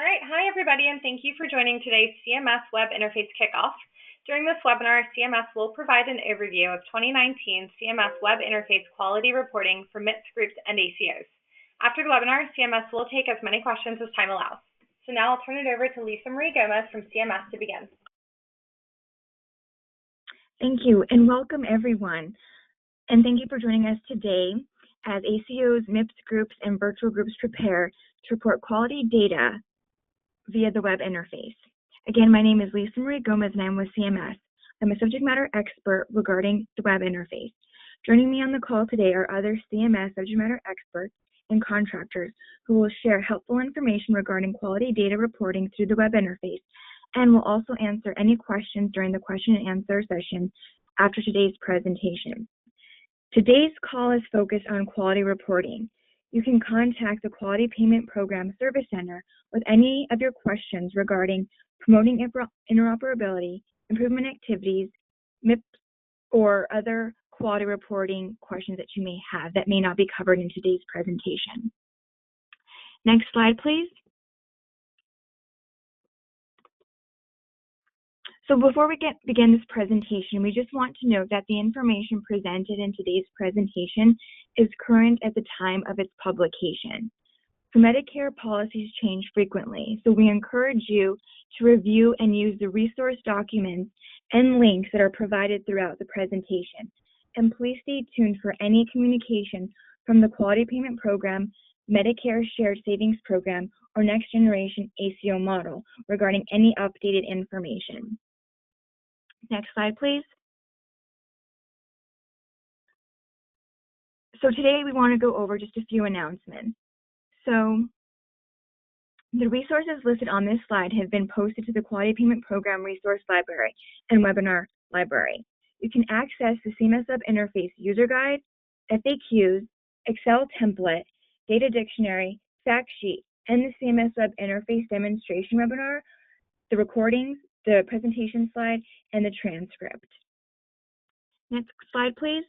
All right, hi everybody, and thank you for joining today's CMS Web Interface Kickoff. During this webinar, CMS will provide an overview of 2019 CMS Web Interface quality reporting for MIPS groups and ACOs. After the webinar, CMS will take as many questions as time allows. So now I'll turn it over to Lisa Marie Gomez from CMS to begin. Thank you, and welcome everyone. And thank you for joining us today as ACOs, MIPS groups, and virtual groups prepare to report quality data via the web interface. Again, my name is Lisa Marie Gomez, and I'm with CMS. I'm a subject matter expert regarding the web interface. Joining me on the call today are other CMS subject matter experts and contractors who will share helpful information regarding quality data reporting through the web interface, and will also answer any questions during the question and answer session after today's presentation. Today's call is focused on quality reporting. You can contact the Quality Payment Program Service Center with any of your questions regarding promoting interoperability, improvement activities, MIPS, or other quality reporting questions that you may have that may not be covered in today's presentation. Next slide, please. So before we begin this presentation, we just want to note that the information presented in today's presentation is current at the time of its publication. So Medicare policies change frequently, so we encourage you to review and use the resource documents and links that are provided throughout the presentation. And please stay tuned for any communication from the Quality Payment Program, Medicare Shared Savings Program, or Next Generation ACO model regarding any updated information. Next slide, please. So today we want to go over just a few announcements. So the resources listed on this slide have been posted to the Quality Payment Program Resource Library and Webinar Library. You can access the CMS Web Interface User Guide, FAQs, Excel template, Data Dictionary, Fact Sheet, and the CMS Web Interface Demonstration Webinar, the recordings, the presentation slide, and the transcript. Next slide, please.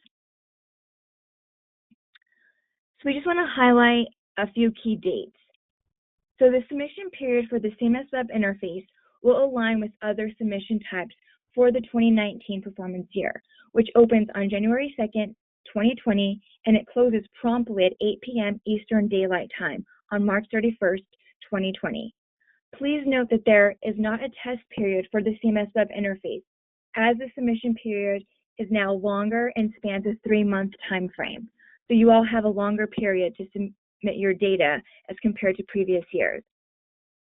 So we just want to highlight a few key dates. So the submission period for the CMS Web Interface will align with other submission types for the 2019 performance year, which opens on January 2nd, 2020, and it closes promptly at 8 p.m. Eastern Daylight Time on March 31st, 2020. Please note that there is not a test period for the CMS Web Interface, as the submission period is now longer and spans a 3-month time frame. So you all have a longer period to submit your data as compared to previous years.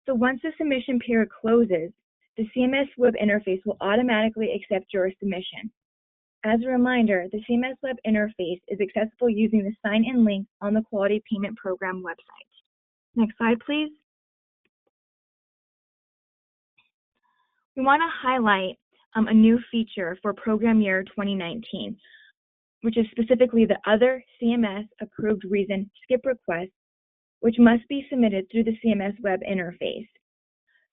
So once the submission period closes, the CMS Web Interface will automatically accept your submission. As a reminder, the CMS Web Interface is accessible using the sign-in link on the Quality Payment Program website. Next slide, please. We want to highlight a new feature for program year 2019, which is specifically the other CMS approved reason skip request, which must be submitted through the CMS Web Interface.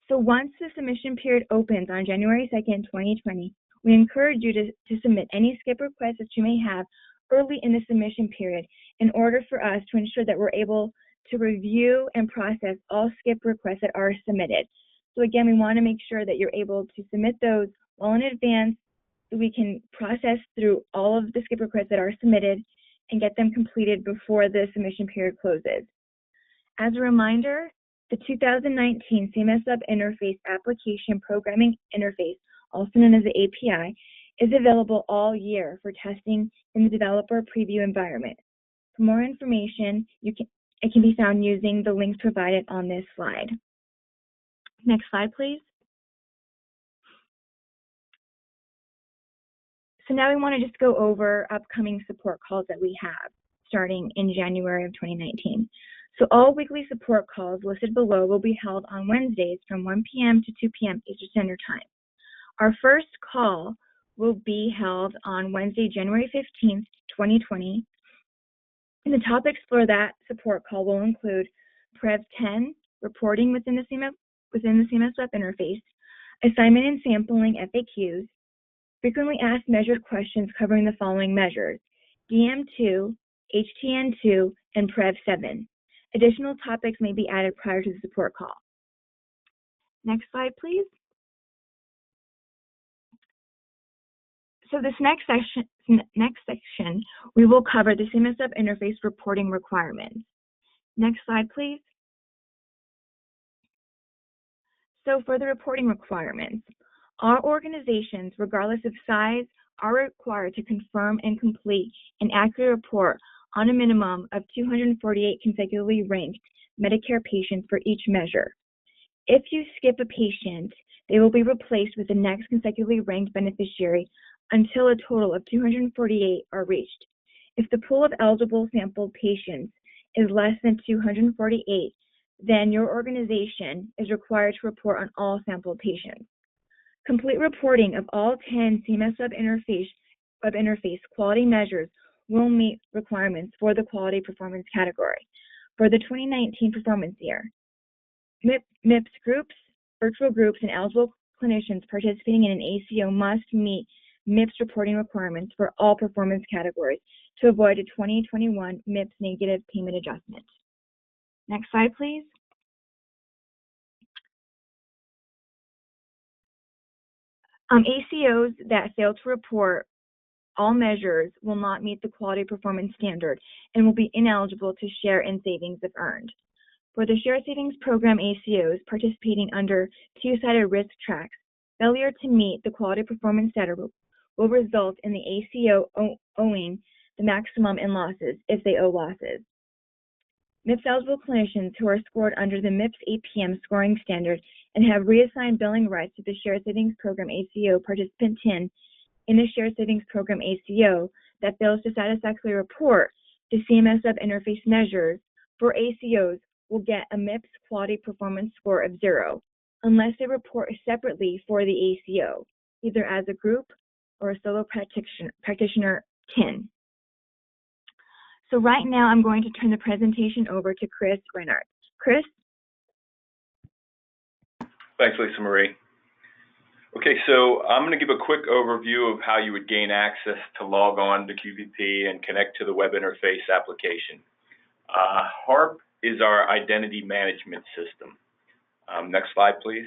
So once the submission period opens on January 2nd, 2020, we encourage you to submit any skip requests that you may have early in the submission period in order for us to ensure that we're able to review and process all skip requests that are submitted. So again, we want to make sure that you're able to submit those well in advance so we can process through all of the skip requests that are submitted and get them completed before the submission period closes. As a reminder, the 2019 CMS Web Interface Application Programming Interface, also known as the API, is available all year for testing in the developer preview environment. For more information, it can be found using the links provided on this slide. Next slide, please. So now we want to just go over upcoming support calls that we have starting in January of 2019. So all weekly support calls listed below will be held on Wednesdays from 1 p.m. to 2 p.m. Eastern Standard Time. Our first call will be held on Wednesday, January 15th, 2020. And the topics for that support call will include Prev 10, reporting within the CMS Web Interface, assignment and sampling FAQs, frequently asked measured questions covering the following measures: DM2, HTN2, and Prev 7. Additional topics may be added prior to the support call. Next slide, please. So this next section, we will cover the CMS Web Interface reporting requirements. Next slide, please. So for the reporting requirements, all organizations, regardless of size, are required to confirm and complete an accurate report on a minimum of 248 consecutively ranked Medicare patients for each measure. If you skip a patient, they will be replaced with the next consecutively ranked beneficiary until a total of 248 are reached. If the pool of eligible sampled patients is less than 248, then your organization is required to report on all sampled patients. Complete reporting of all 10 CMS Web Interface quality measures will meet requirements for the quality performance category. For the 2019 performance year, MIPS groups, virtual groups, and eligible clinicians participating in an ACO must meet MIPS reporting requirements for all performance categories to avoid a 2021 MIPS negative payment adjustment. Next slide, please. ACOs that fail to report all measures will not meet the quality performance standard and will be ineligible to share in savings if earned. For the Shared Savings Program ACOs participating under two-sided risk tracks, failure to meet the quality performance standard will result in the ACO owing the maximum in losses if they owe losses. MIPS eligible clinicians who are scored under the MIPS APM scoring standard and have reassigned billing rights to the Shared Savings Program ACO participant 10 in the Shared Savings Program ACO that fails to satisfactorily report the CMS Web Interface measures for ACOs will get a MIPS quality performance score of 0 unless they report separately for the ACO, either as a group or a solo practitioner 10. So right now I'm going to turn the presentation over to Chris Reinhardt. Chris? Thanks, Lisa Marie. Okay, so I'm going to give a quick overview of how you would gain access to log on to QPP and connect to the web interface application. HARP is our identity management system. Next slide, please.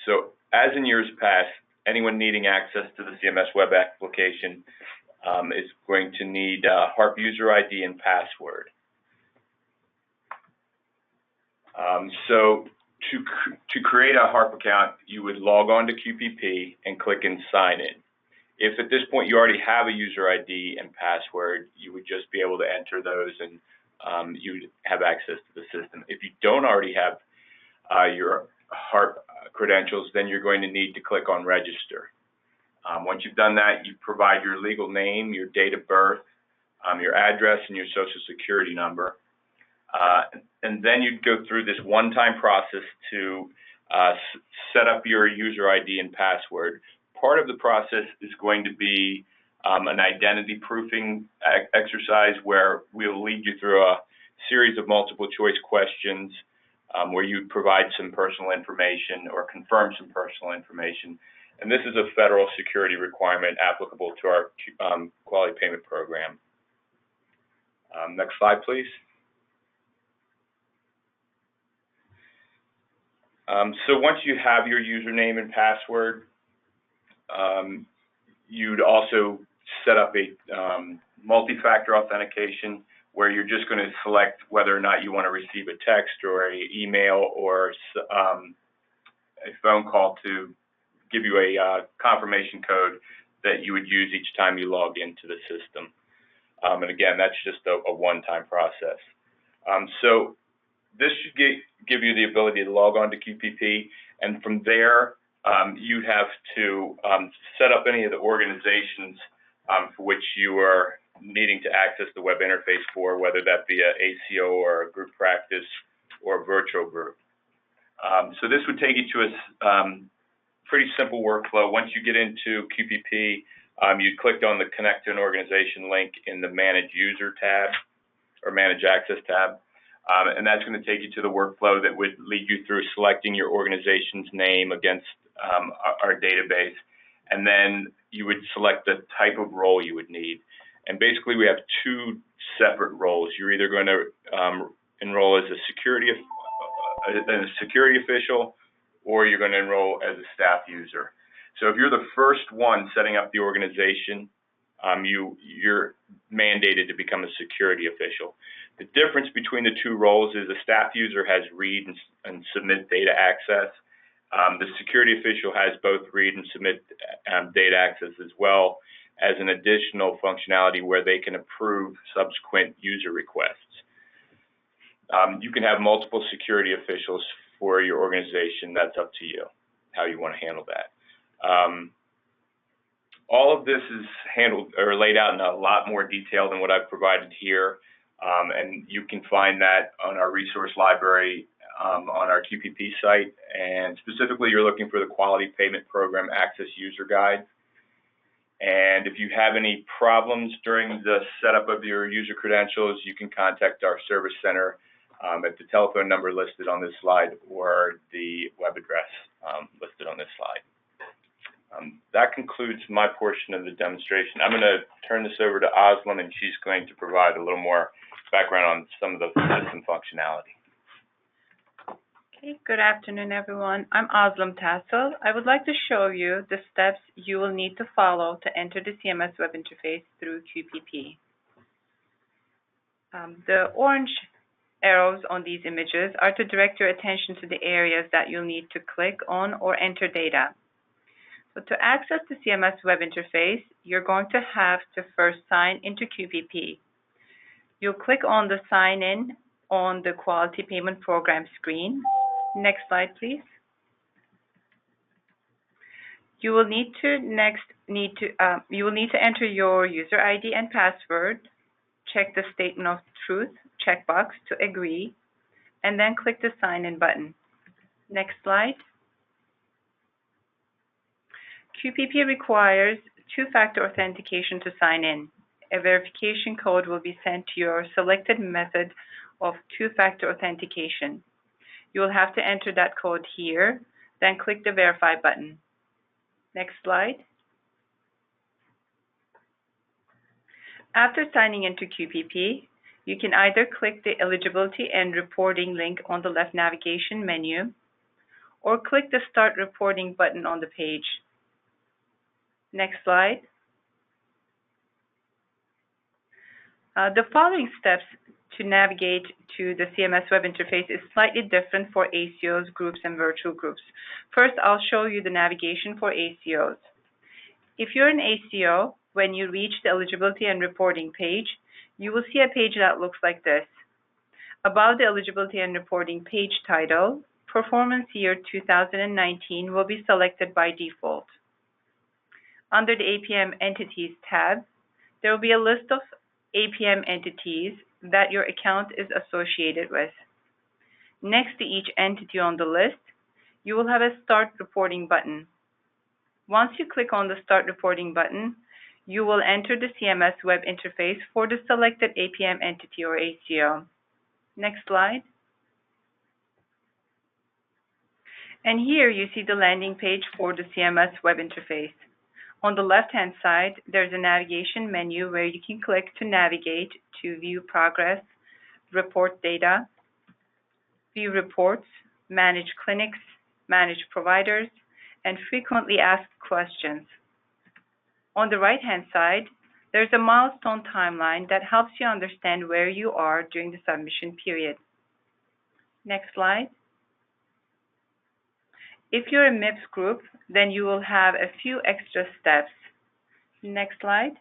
So as in years past, anyone needing access to the CMS web application is going to need HARP user ID and password. So to create a HARP account, you would log on to QPP and click and sign in. If at this point you already have a user ID and password, you would just be able to enter those and you would have access to the system. If you don't already have your HARP credentials, then you're going to need to click on register. Once you've done that, you provide your legal name, your date of birth, your address, and your social security number. And then you'd go through this one-time process to set up your user ID and password. Part of the process is going to be an identity proofing exercise where we'll lead you through a series of multiple choice questions where you provide some personal information or confirm some personal information. And this is a federal security requirement applicable to our quality payment program. Next slide, please. So once you have your username and password, you'd also set up a multi-factor authentication where you're just going to select whether or not you want to receive a text or an email or a phone call to give you a confirmation code that you would use each time you log into the system. And again, that's just a one-time process. So this should give you the ability to log on to QPP, and from there, you'd have to set up any of the organizations for which you are needing to access the web interface for, whether that be an ACO or a group practice or a virtual group. So this would take you to a pretty simple workflow. Once you get into QPP, you click on the Connect to an Organization link in the Manage User tab or Manage Access tab. And that's going to take you to the workflow that would lead you through selecting your organization's name against our database. And then you would select the type of role you would need. And basically, we have two separate roles. You're either going to enroll as a security a security official, or you're going to enroll as a staff user. So if you're the first one setting up the organization, you're mandated to become a security official. The difference between the two roles is a staff user has read and submit data access. The security official has both read and submit data access, as well as an additional functionality where they can approve subsequent user requests. You can have multiple security officials for your organization. That's up to you, how you want to handle that. All of this is handled or laid out in a lot more detail than what I've provided here, and you can find that on our resource library on our QPP site. And specifically, you're looking for the Quality Payment Program Access User Guide. And if you have any problems during the setup of your user credentials, you can contact our service center at the telephone number listed on this slide or the web address listed on this slide. That concludes my portion of the demonstration. I'm going to turn this over to Özlem, and she's going to provide a little more background on some of the system functionality. Okay, good afternoon, everyone. I'm Özlem Tassel. I would like to show you the steps you will need to follow to enter the CMS Web Interface through QPP. The orange arrows on these images are to direct your attention to the areas that you'll need to click on or enter data. So to access the CMS Web Interface, you're going to have to first sign into QPP. You'll click on the Sign In on the Quality Payment Program screen. Next slide, please. You will need to enter your user ID and password, check the Statement of Truth checkbox to agree, and then click the Sign In button. Next slide. QPP requires two-factor authentication to sign in. A verification code will be sent to your selected method of two-factor authentication. You will have to enter that code here, then click the Verify button. Next slide. After signing into QPP, you can either click the Eligibility and Reporting link on the left navigation menu, or click the Start Reporting button on the page. Next slide. The following steps to navigate to the CMS Web Interface is slightly different for ACOs, groups, and virtual groups. First, I'll show you the navigation for ACOs. If you're an ACO, when you reach the Eligibility and Reporting page, you will see a page that looks like this. Above the Eligibility and Reporting page title, Performance Year 2019 will be selected by default. Under the APM Entities tab, there will be a list of APM entities that your account is associated with. Next to each entity on the list, you will have a Start Reporting button. Once you click on the Start Reporting button, you will enter the CMS Web Interface for the selected APM entity or ACO. Next slide. And here you see the landing page for the CMS Web Interface. On the left-hand side, there's a navigation menu where you can click to navigate to view progress, report data, view reports, manage clinics, manage providers, and frequently asked questions. On the right-hand side, there's a milestone timeline that helps you understand where you are during the submission period. Next slide. If you're a MIPS group, then you will have a few extra steps. Next slide.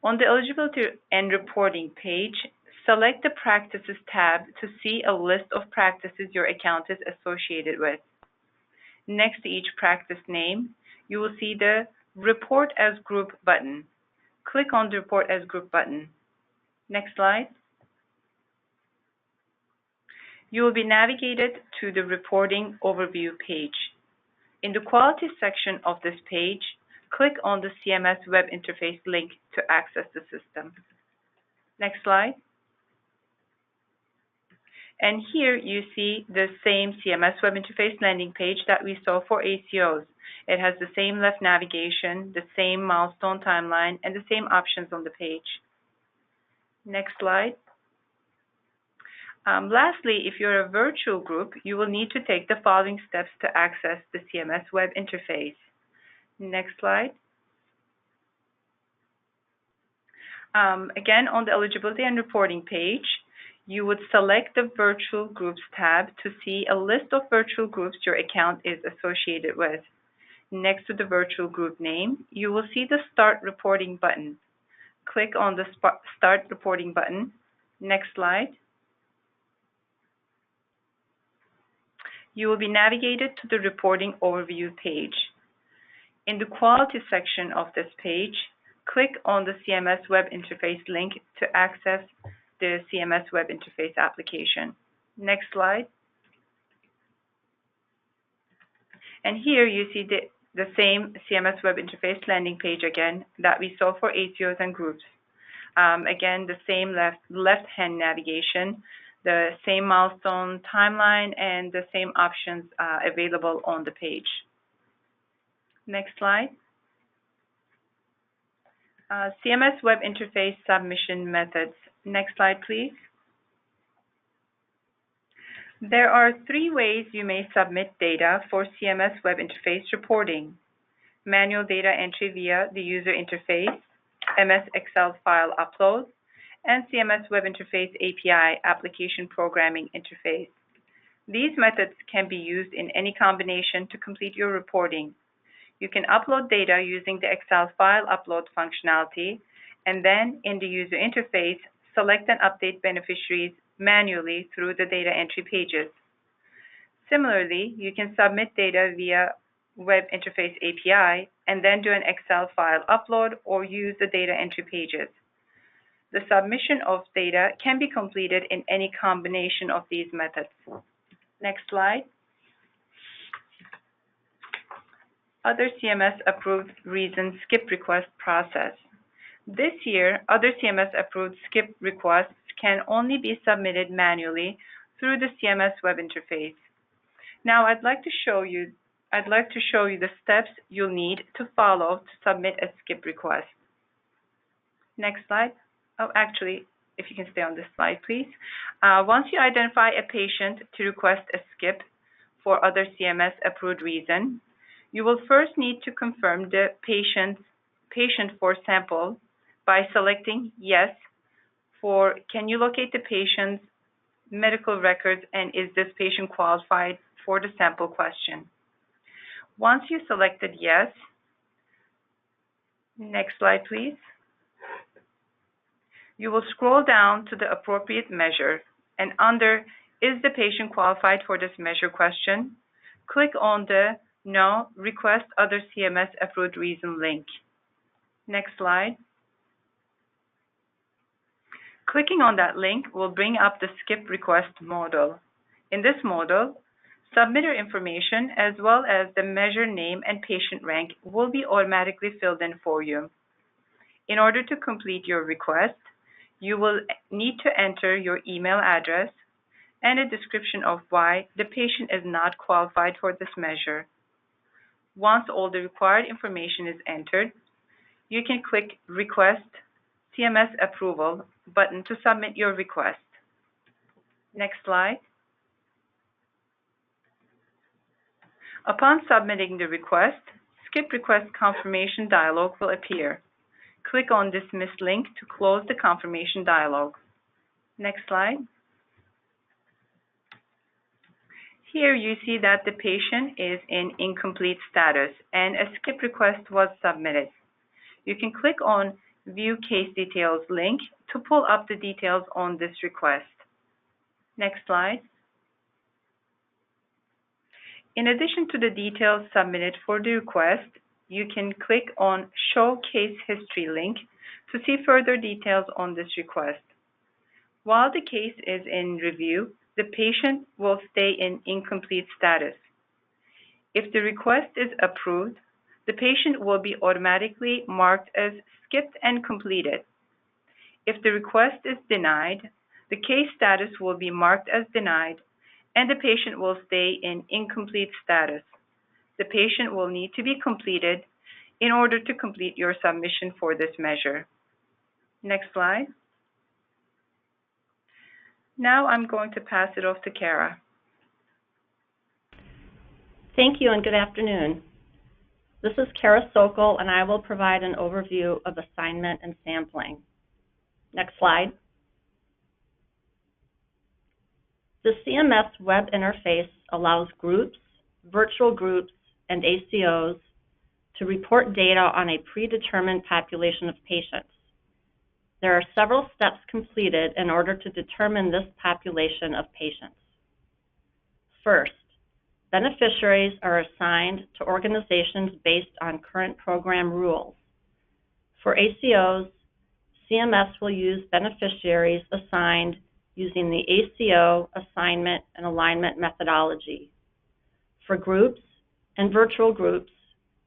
On the Eligibility and Reporting page, select the Practices tab to see a list of practices your account is associated with. Next to each practice name, you will see the Report as Group button. Click on the Report as Group button. Next slide. You will be navigated to the Reporting Overview page. In the Quality section of this page, click on the CMS Web Interface link to access the system. Next slide. And here you see the same CMS Web Interface landing page that we saw for ACOs. It has the same left navigation, the same milestone timeline, and the same options on the page. Next slide. Lastly, if you're a virtual group, you will need to take the following steps to access the CMS Web Interface. Next slide. Again, on the eligibility and reporting page, you would select the Virtual Groups tab to see a list of virtual groups your account is associated with. Next to the virtual group name, you will see the Start Reporting button. Click on the Start Reporting button. Next slide. You will be navigated to the Reporting Overview page. In the Quality section of this page, click on the CMS Web Interface link to access the CMS Web Interface application. Next slide. And here you see the same CMS Web Interface landing page again that we saw for ACOs and groups. Again, the same left-hand navigation, the same milestone timeline, and the same options available on the page. Next slide. CMS Web Interface submission methods. Next slide, please. There are 3 ways you may submit data for CMS Web Interface reporting: manual data entry via the user interface, MS Excel file upload, and CMS Web Interface API application programming interface. These methods can be used in any combination to complete your reporting. You can upload data using the Excel file upload functionality, and then in the user interface, select and update beneficiaries manually through the data entry pages. Similarly, you can submit data via Web Interface API and then do an Excel file upload or use the data entry pages. The submission of data can be completed in any combination of these methods. Next slide. Other CMS approved reason skip request process. This year, other CMS approved skip requests can only be submitted manually through the CMS Web Interface. Now, I'd like to show you the steps you'll need to follow to submit a skip request. Next slide. Oh, actually, if you can stay on this slide, please. Once you identify a patient to request a skip for other CMS approved reason, you will first need to confirm the patient for sample by selecting yes for can you locate the patient's medical records and is this patient qualified for the sample question. Once you selected yes, next slide please, you will scroll down to the appropriate measure and under is the patient qualified for this measure question, click on the No, Request Other CMS Approved Reason link. Next slide. Clicking on that link will bring up the skip request modal. In this modal, submitter information as well as the measure name and patient rank will be automatically filled in for you. In order to complete your request, you will need to enter your email address and a description of why the patient is not qualified for this measure. Once all the required information is entered, you can click Request CMS Approval button to submit your request. Next slide. Upon submitting the request, Skip Request Confirmation dialog will appear. Click on Dismiss link to close the confirmation dialog. Next slide. Here you see that the patient is in incomplete status and a skip request was submitted. You can click on View Case Details link to pull up the details on this request. Next slide. In addition to the details submitted for the request, you can click on Show Case History link to see further details on this request. While the case is in review, the patient will stay in incomplete status. If the request is approved, the patient will be automatically marked as skipped and completed. If the request is denied, the case status will be marked as denied and the patient will stay in incomplete status. The patient will need to be completed in order to complete your submission for this measure. Next slide. Now I'm going to pass it off to Kara. Thank you and good afternoon. This is Kara Sokol, and I will provide an overview of assignment and sampling. Next slide. The CMS Web Interface allows groups, virtual groups, and ACOs to report data on a predetermined population of patients. There are several steps completed in order to determine this population of patients. First, beneficiaries are assigned to organizations based on current program rules. For ACOs, CMS will use beneficiaries assigned using the ACO assignment and alignment methodology. For groups and virtual groups,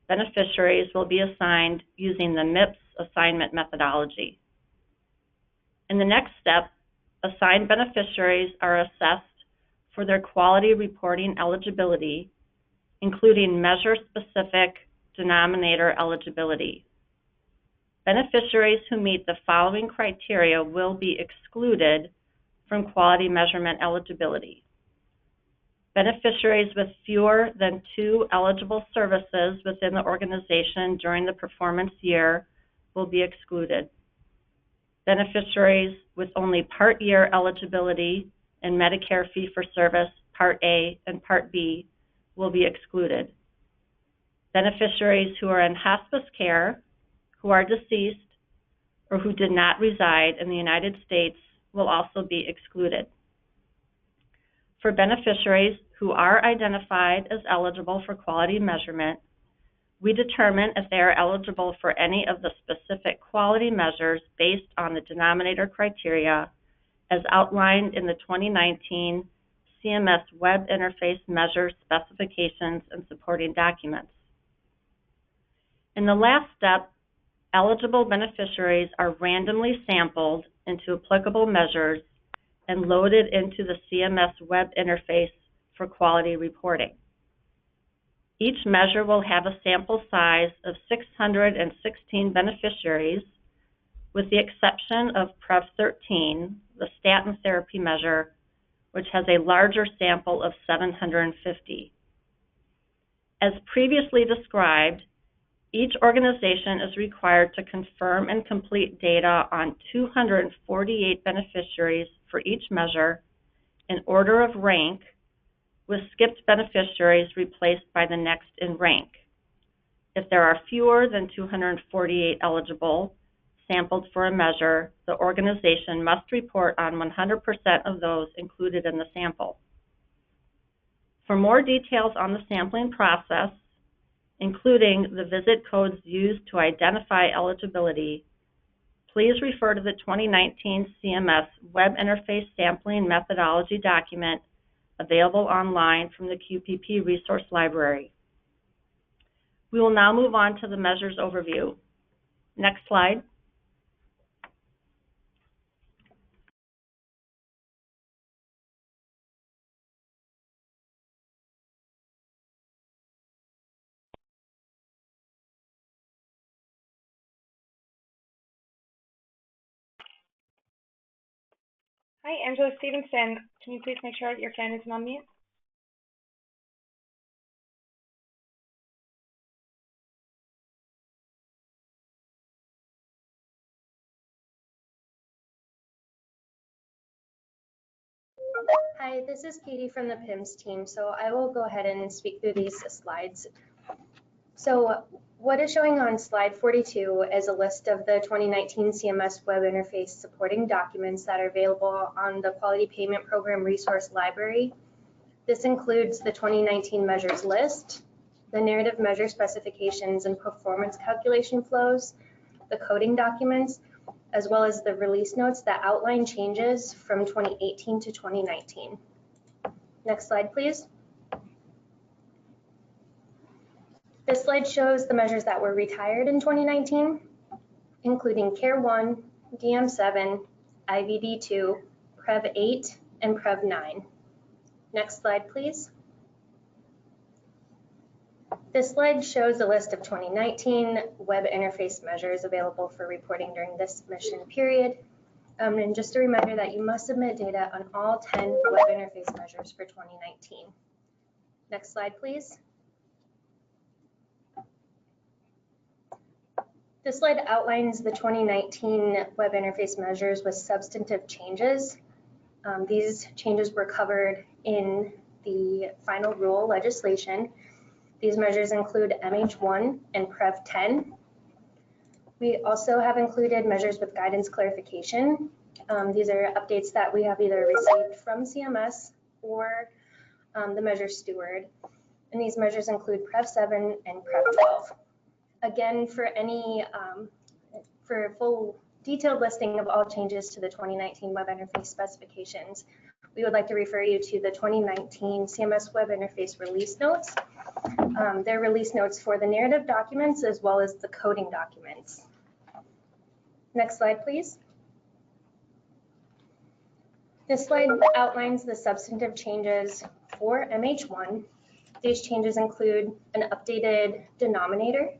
beneficiaries will be assigned using the MIPS assignment methodology. In the next step, assigned beneficiaries are assessed for their quality reporting eligibility, including measure-specific denominator eligibility. Beneficiaries who meet the following criteria will be excluded from quality measurement eligibility. Beneficiaries with fewer than 2 eligible services within the organization during the performance year will be excluded. Beneficiaries with only part year eligibility and Medicare fee-for-service Part A and Part B will be excluded. Beneficiaries who are in hospice care, who are deceased, or who did not reside in the United States will also be excluded. For beneficiaries who are identified as eligible for quality measurement, we determine if they are eligible for any of the specific quality measures based on the denominator criteria as outlined in the 2019 CMS Web Interface measure specifications and supporting documents. In the last step, eligible beneficiaries are randomly sampled into applicable measures and loaded into the CMS Web Interface for quality reporting. Each measure will have a sample size of 616 beneficiaries, with the exception of PREV13, the statin therapy measure, which has a larger sample of 750. As previously described, each organization is required to confirm and complete data on 248 beneficiaries for each measure in order of rank, with skipped beneficiaries replaced by the next in rank. If there are fewer than 248 eligible sampled for a measure, the organization must report on 100% of those included in the sample. For more details on the sampling process, including the visit codes used to identify eligibility, please refer to the 2019 CMS Web Interface Sampling Methodology document available online from the QPP Resource Library. We will now move on to the measures overview. Next slide. Hi, Angela Stevenson. Can you please make sure that your fan isn't on mute? Hi, this is Katie from the PIMS team, so I will go ahead and speak through these slides. So what is showing on slide 42 is a list of the 2019 CMS Web Interface supporting documents that are available on the Quality Payment Program Resource Library. This includes the 2019 measures list, the narrative measure specifications and performance calculation flows, the coding documents, as well as the release notes that outline changes from 2018 to 2019. Next slide, please. This slide shows the measures that were retired in 2019, including CARE 1, DM7, IVD2, PREV 8, and PREV 9. Next slide, please. This slide shows a list of 2019 web interface measures available for reporting during this mission period. And just a reminder that you must submit data on all 10 web interface measures for 2019. Next slide, please. This slide outlines the 2019 web interface measures with substantive changes. These changes were covered in the final rule legislation. These measures include MH1 and Prev 10. We also have included measures with guidance clarification. These are updates that we have either received from CMS or the measure steward. And these measures include Prev 7 and Prev 12. Again, for a full detailed listing of all changes to the 2019 web interface specifications, we would like to refer you to the 2019 CMS Web Interface release notes. They're release notes for the narrative documents as well as the coding documents. Next slide, please. This slide outlines the substantive changes for MH1. These changes include an updated denominator.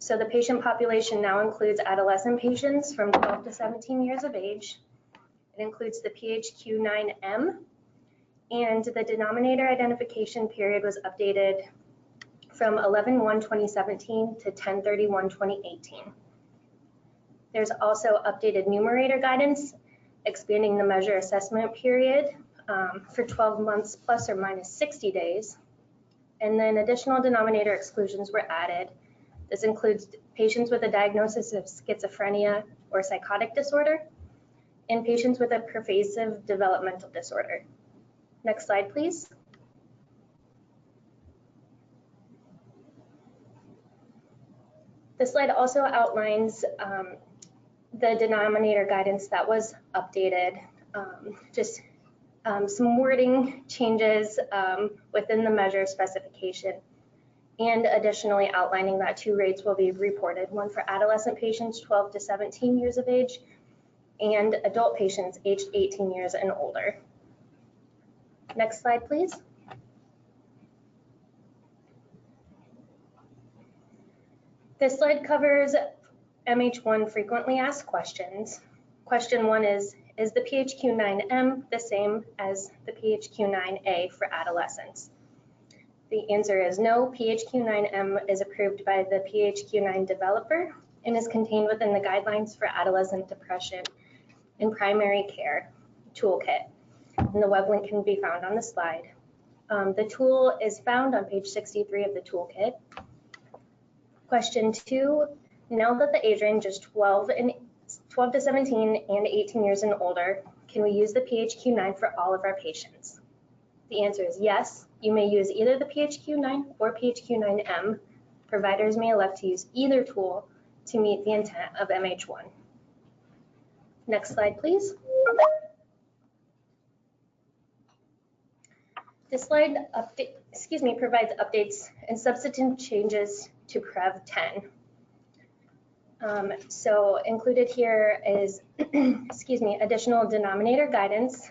So the patient population now includes adolescent patients from 12 to 17 years of age. It includes the PHQ-9M, and the denominator identification period was updated from 11/1/2017 to 10/31/2018. There's also updated numerator guidance, expanding the measure assessment period for 12 months plus or minus 60 days. And then additional denominator exclusions were added. This includes patients with a diagnosis of schizophrenia or psychotic disorder, and patients with a pervasive developmental disorder. Next slide, please. This slide also outlines the denominator guidance that was updated, some wording changes within the measure specification, and additionally outlining that 2 rates will be reported, one for adolescent patients 12 to 17 years of age and adult patients aged 18 years and older. Next slide, please. This slide covers MH1 frequently asked questions. Question 1 is the PHQ-9M the same as the PHQ-9A for adolescents? The answer is no. PHQ-9M is approved by the PHQ-9 developer and is contained within the guidelines for adolescent depression in primary care toolkit. And the web link can be found on the slide. The tool is found on page 63 of the toolkit. Question 2, now that the age range is 12 to 17 and 18 years and older, can we use the PHQ-9 for all of our patients? The answer is yes. You may use either the PHQ-9 or PHQ-9M. Providers may elect to use either tool to meet the intent of MH1. Next slide, please. This slide provides updates and substantive changes to Prev 10. So included here is, additional denominator guidance,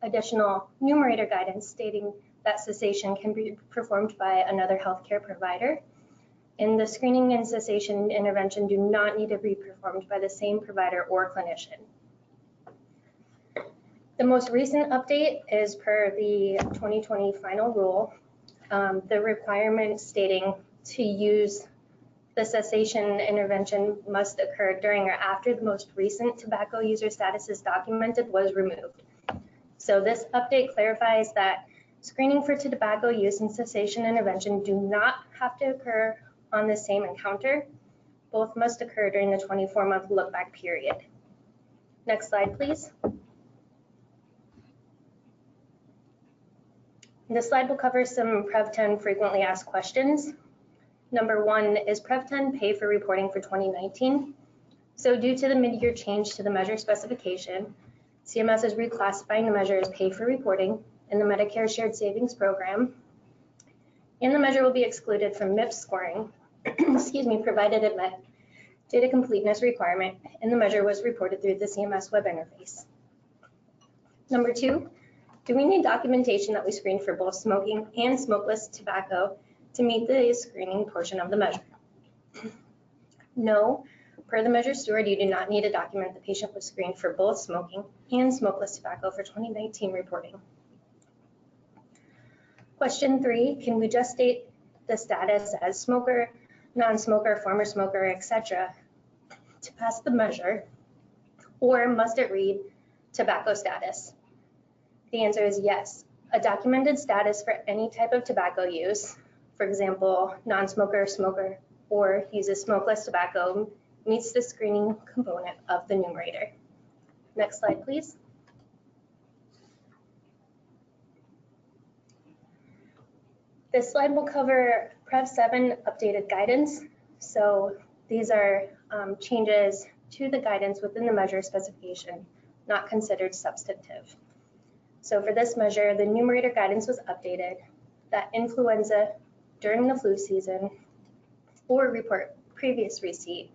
additional numerator guidance stating that cessation can be performed by another healthcare provider, and the screening and cessation intervention do not need to be performed by the same provider or clinician. The most recent update is per the 2020 final rule, the requirement stating to use the cessation intervention must occur during or after the most recent tobacco user status is documented was removed. So this update clarifies that screening for tobacco use and cessation intervention do not have to occur on the same encounter. Both must occur during the 24-month look-back period. Next slide, please. This slide will cover some Prev 10 frequently asked questions. Number 1, is Prev 10 pay for reporting for 2019? So due to the mid-year change to the measure specification, CMS is reclassifying the measure as pay for reporting in the Medicare Shared Savings Program, and the measure will be excluded from MIPS scoring, provided it met data completeness requirement, and the measure was reported through the CMS Web Interface. Number 2, do we need documentation that we screen for both smoking and smokeless tobacco to meet the screening portion of the measure? No, Per the measure steward, you do not need to document the patient was screened for both smoking and smokeless tobacco for 2019 reporting. Question 3, can we just state the status as smoker, non-smoker, former smoker, etc. to pass the measure, or must it read tobacco status? The answer is yes. A documented status for any type of tobacco use, for example, non-smoker, smoker, or uses smokeless tobacco, meets the screening component of the numerator. Next slide, please. This slide will cover Prev 7 updated guidance. So these are changes to the guidance within the measure specification, not considered substantive. So for this measure, the numerator guidance was updated that influenza during the flu season or report previous receipt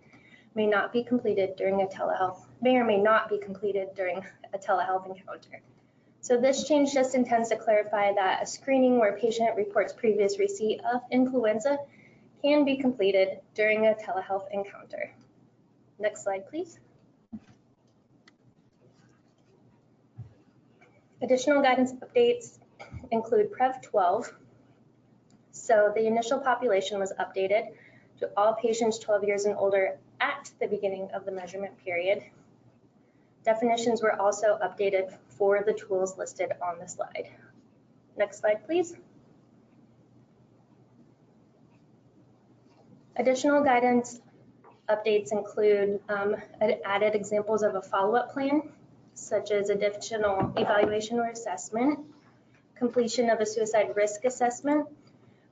may not be completed during a telehealth, may or may not be completed during a telehealth encounter. So this change just intends to clarify that a screening where a patient reports previous receipt of influenza can be completed during a telehealth encounter. Next slide, please. Additional guidance updates include Prev 12. So the initial population was updated to all patients 12 years and older at the beginning of the measurement period. Definitions were also updated for the tools listed on the slide. Next slide, please. Additional guidance updates include added examples of a follow-up plan, such as additional evaluation or assessment, completion of a suicide risk assessment,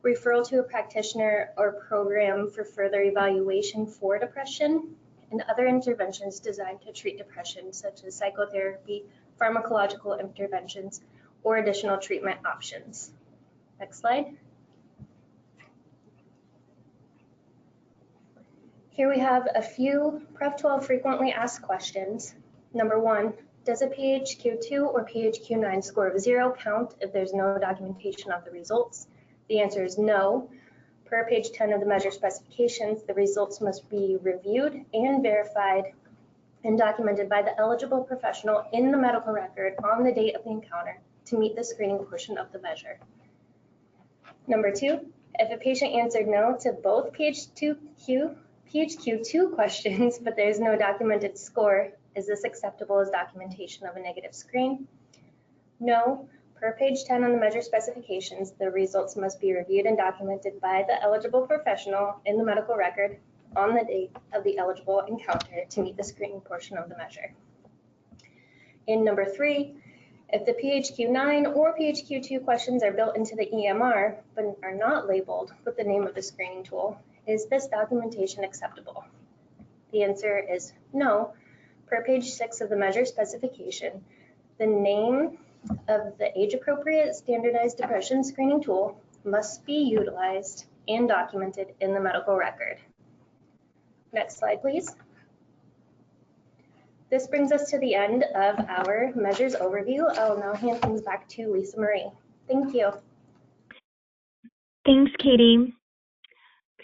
referral to a practitioner or program for further evaluation for depression, and other interventions designed to treat depression, such as psychotherapy, pharmacological interventions, or additional treatment options. Next slide. Here we have a few Prev 12 frequently asked questions. Number 1, does a PHQ-2 or PHQ-9 score of 0 count if there's no documentation of the results? The answer is no. Per page 10 of the measure specifications, the results must be reviewed and verified and documented by the eligible professional in the medical record on the date of the encounter to meet the screening portion of the measure. Number 2, if a patient answered no to both PHQ-2 questions, but there's no documented score, is this acceptable as documentation of a negative screen? No. Per page 10 on the measure specifications, the results must be reviewed and documented by the eligible professional in the medical record on the date of the eligible encounter to meet the screening portion of the measure. In number 3, if the PHQ-9 or PHQ-2 questions are built into the EMR but are not labeled with the name of the screening tool, is this documentation acceptable? The answer is no. Per page 6 of the measure specification, the name of the age-appropriate standardized depression screening tool must be utilized and documented in the medical record. Next slide, please. This brings us to the end of our measures overview. I will now hand things back to Lisa Marie. Thank you. Thanks, Katie.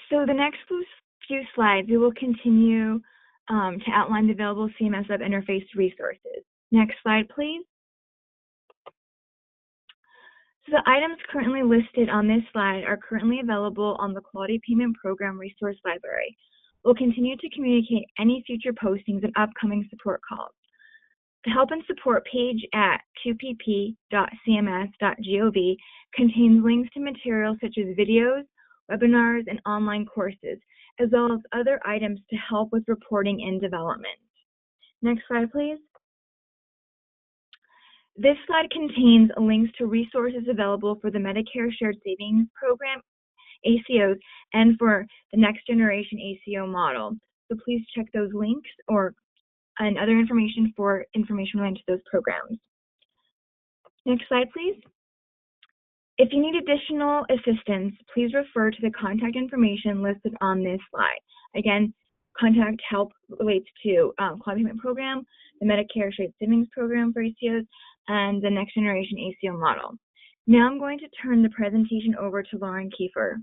So the next few slides, we will continue to outline the available CMS Web Interface resources. Next slide, please. So the items currently listed on this slide are currently available on the Quality Payment Program Resource Library. We'll continue to communicate any future postings and upcoming support calls. The Help and Support page at qpp.cms.gov contains links to materials such as videos, webinars, and online courses, as well as other items to help with reporting and development. Next slide, please. This slide contains links to resources available for the Medicare Shared Savings Program, ACOs, and for the Next Generation ACO model. So please check those links and other information for information related to those programs. Next slide, please. If you need additional assistance, please refer to the contact information listed on this slide. Again, contact help relates to Quality Payment Program, the Medicare Shared Savings Program for ACOs, and the Next Generation ACO model. Now I'm going to turn the presentation over to Lauren Kiefer.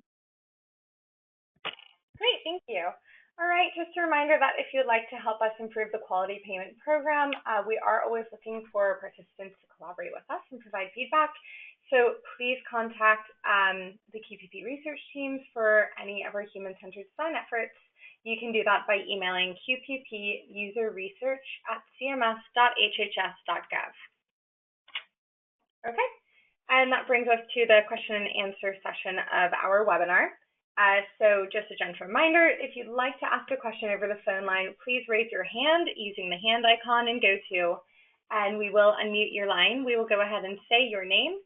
Great, thank you. All right, just a reminder that if you'd like to help us improve the quality payment program, we are always looking for participants to collaborate with us and provide feedback. So please contact the QPP research teams for any of our human-centered design efforts. You can do that by emailing qppuserresearch@cms.hhs.gov. Okay, and that brings us to the question and answer session of our webinar. So just a gentle reminder, if you'd like to ask a question over the phone line, please raise your hand using the hand icon in GoTo, and we will unmute your line. We will go ahead and say your name,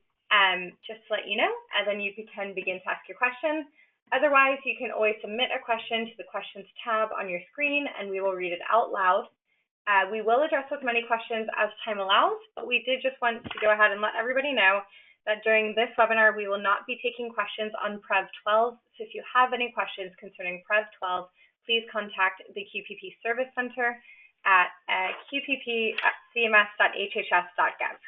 just to let you know, and then you can begin to ask your question. Otherwise, you can always submit a question to the questions tab on your screen, and we will read it out loud. We will address as many questions as time allows, but we did just want to go ahead and let everybody know that during this webinar, we will not be taking questions on Prev 12. So if you have any questions concerning Prev 12, please contact the QPP Service Center at qpp@cms.hhs.gov.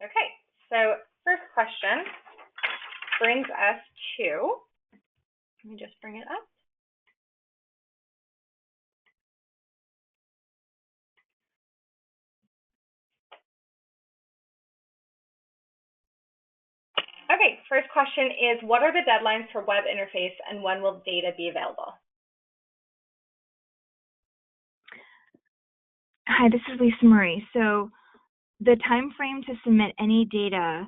Okay, so first question brings us to, let me just bring it up. Okay, first question is, what are the deadlines for web interface and when will data be available? Hi, this is Lisa Marie. So the time frame to submit any data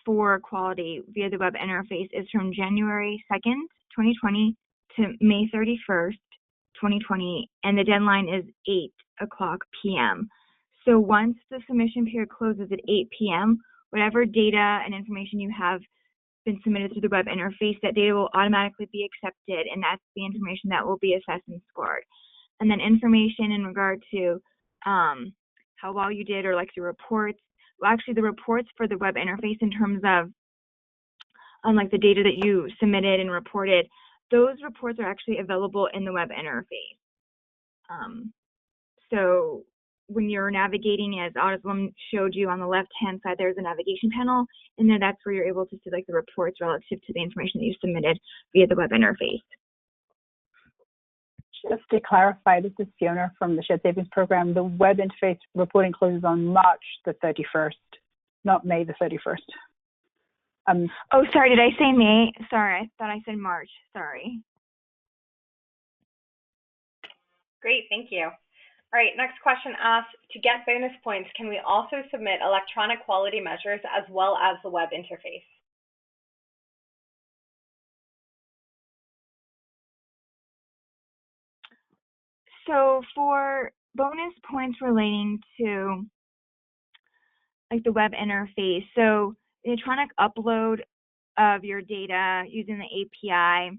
for quality via the web interface is from January 2nd, 2020 to May 31st, 2020, and the deadline is 8:00 p.m. So once the submission period closes at 8 p.m., whatever data and information you have been submitted through the web interface, that data will automatically be accepted, and that's the information that will be assessed and scored. And then information in regard to how well you did, or like the reports, well, actually the reports for the web interface in terms of like the data that you submitted and reported, those reports are actually available in the web interface. So when you're navigating, as Autism showed you on the left-hand side, there's a navigation panel, and then that's where you're able to see like the reports relative to the information that you submitted via the web interface. Just to clarify, this is Fiona from the Shared Savings Program. The web interface reporting closes on March the 31st, not May the 31st. Oh, sorry, did I say May? Sorry, I thought I said March. Sorry. Great, thank you. All right, next question asks, to get bonus points, can we also submit electronic quality measures as well as the web interface? So for bonus points relating to like the web interface, so the electronic upload of your data using the API,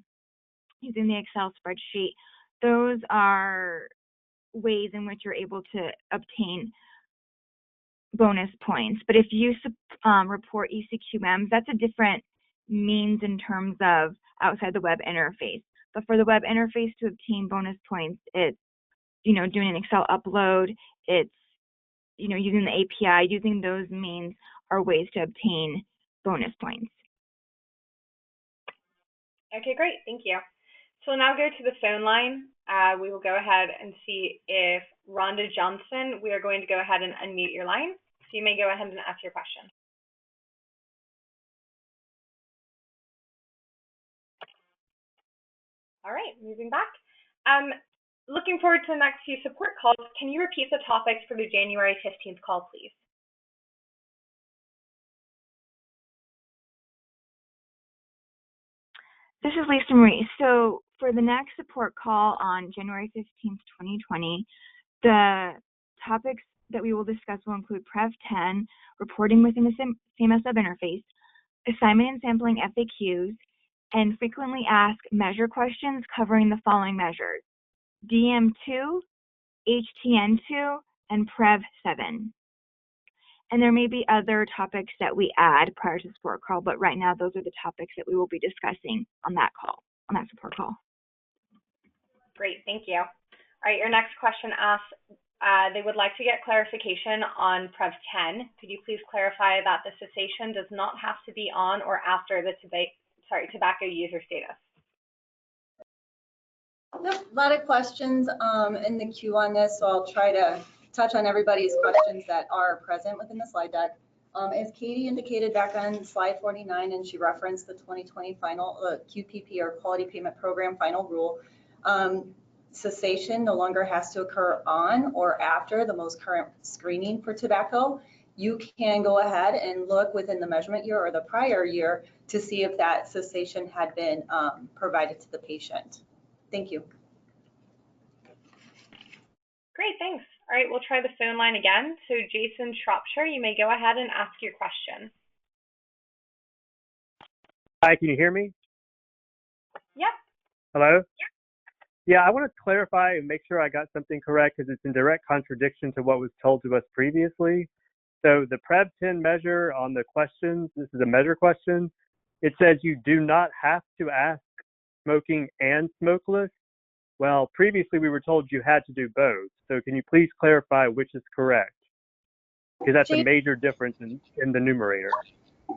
using the Excel spreadsheet, those are ways in which you're able to obtain bonus points. But if you report ECQMs, that's a different means in terms of outside the web interface. But for the web interface to obtain bonus points, it's doing an Excel upload, it's using the API, using those means are ways to obtain bonus points. Okay, great, thank you. So we'll now go to the phone line. We will go ahead and see if Rhonda Johnson, we are going to go ahead and unmute your line. So you may go ahead and ask your question. All right, moving back. Looking forward to the next few support calls. Can you repeat the topics for the January 15th call, please? This is Lisa Marie. So for the next support call on January 15th, 2020, the topics that we will discuss will include Prev 10, reporting within the CMS Web Interface, assignment and sampling FAQs, and frequently asked measure questions covering the following measures: DM2, HTN2, and Prev 7. And there may be other topics that we add prior to support call, but right now those are the topics that we will be discussing on that call, on that support call. Great, thank you. All right, your next question asks, they would like to get clarification on Prev 10. Could you please clarify that the cessation does not have to be on or after the tobacco user status? Yep, a lot of questions in the queue on this, so I'll try to touch on everybody's questions that are present within the slide deck. As Katie indicated back on slide 49, and she referenced the 2020 final QPP or Quality Payment Program final rule, cessation no longer has to occur on or after the most current screening for tobacco. You can go ahead and look within the measurement year or the prior year to see if that cessation had been provided to the patient. Thank you. Great, thanks. All right, we'll try the phone line again. So Jason Shropshire, you may go ahead and ask your question. Hi, can you hear me? Yep. Hello? Yeah, I want to clarify and make sure I got something correct because it's in direct contradiction to what was told to us previously. So the Prev 10 measure on the questions, this is a measure question, it says you do not have to ask smoking and smokeless. Well, previously we were told you had to do both. So can you please clarify which is correct? Because that's a major difference in the numerator.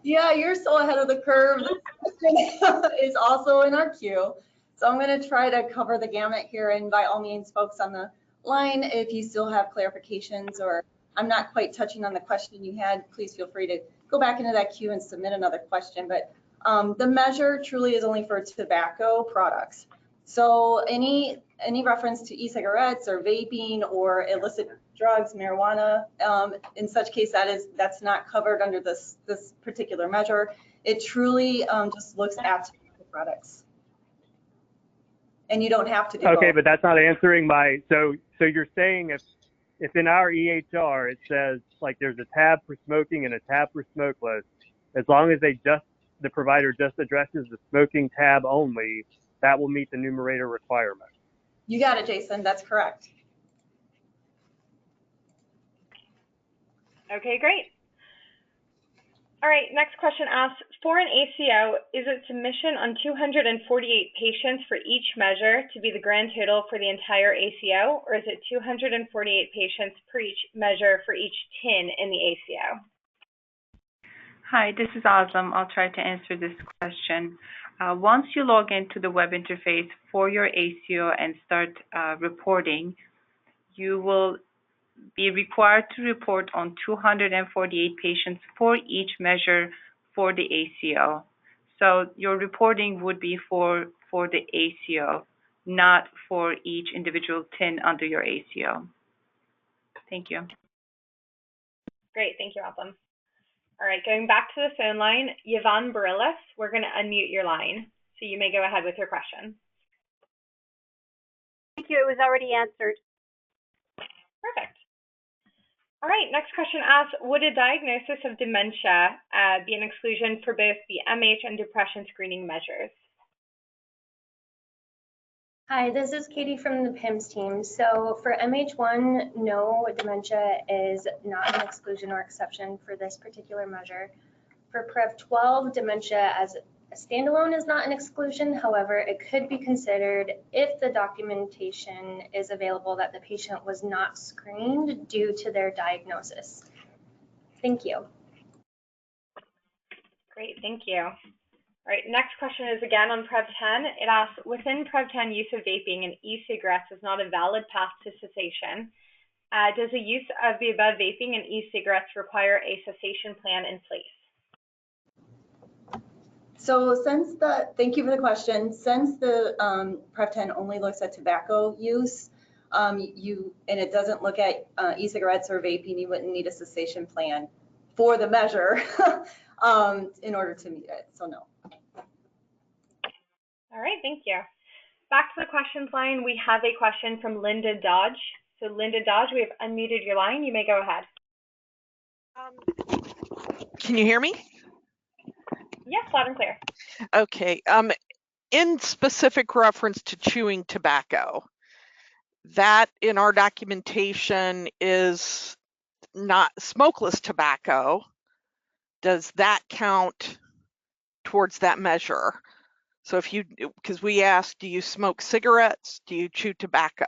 Yeah, you're so ahead of the curve. This question is also in our queue. So I'm going to try to cover the gamut here. And by all means, folks on the line, if you still have clarifications or I'm not quite touching on the question you had, please feel free to go back into that queue and submit another question. But the measure truly is only for tobacco products. So any reference to e-cigarettes or vaping or illicit drugs, marijuana, in such case that's not covered under this particular measure. It truly just looks at the products. And you don't have to do Okay, both. but that's not answering my, so you're saying if in our EHR it says like there's a tab for smoking and a tab for smokeless, as long as the provider just addresses the smoking tab only, that will meet the numerator requirement. You got it, Jason. That's correct. Okay, great. All right, next question asks, for an ACO, is it submission on 248 patients for each measure to be the grand total for the entire ACO, or is it 248 patients per each measure for each TIN in the ACO? Hi, this is Azam. I'll try to answer this question. Once you log into the web interface for your ACO and start reporting, you will be required to report on 248 patients for each measure for the ACO. So your reporting would be for the ACO, not for each individual TIN under your ACO. Thank you. Great, thank you, Azam. All right, going back to the phone line, Yvonne Barillas, we're going to unmute your line, so you may go ahead with your question. Thank you, it was already answered. Perfect. All right, next question asks, would a diagnosis of dementia be an exclusion for both the MH and depression screening measures? Hi, this is Katie from the PIMS team. So for MH1, no, dementia is not an exclusion or exception for this particular measure. For PREV12, dementia as a standalone is not an exclusion. However, it could be considered if the documentation is available that the patient was not screened due to their diagnosis. Thank you. Great, thank you. All right, next question is again on PREV10. It asks, within PREV10, use of vaping and e-cigarettes is not a valid path to cessation. Does the use of the above vaping and e-cigarettes require a cessation plan in place? So thank you for the question. Since the PREV10 only looks at tobacco use, and it doesn't look at e-cigarettes or vaping, you wouldn't need a cessation plan for the measure in order to meet it, so no. All right, thank you. Back to the questions line, we have a question from Linda Dodge. So Linda Dodge, we have unmuted your line. You may go ahead. Can you hear me? Yes, loud and clear. Okay. In specific reference to chewing tobacco, that in our documentation is not smokeless tobacco. Does that count towards that measure? So if you, because we asked, do you smoke cigarettes? Do you chew tobacco?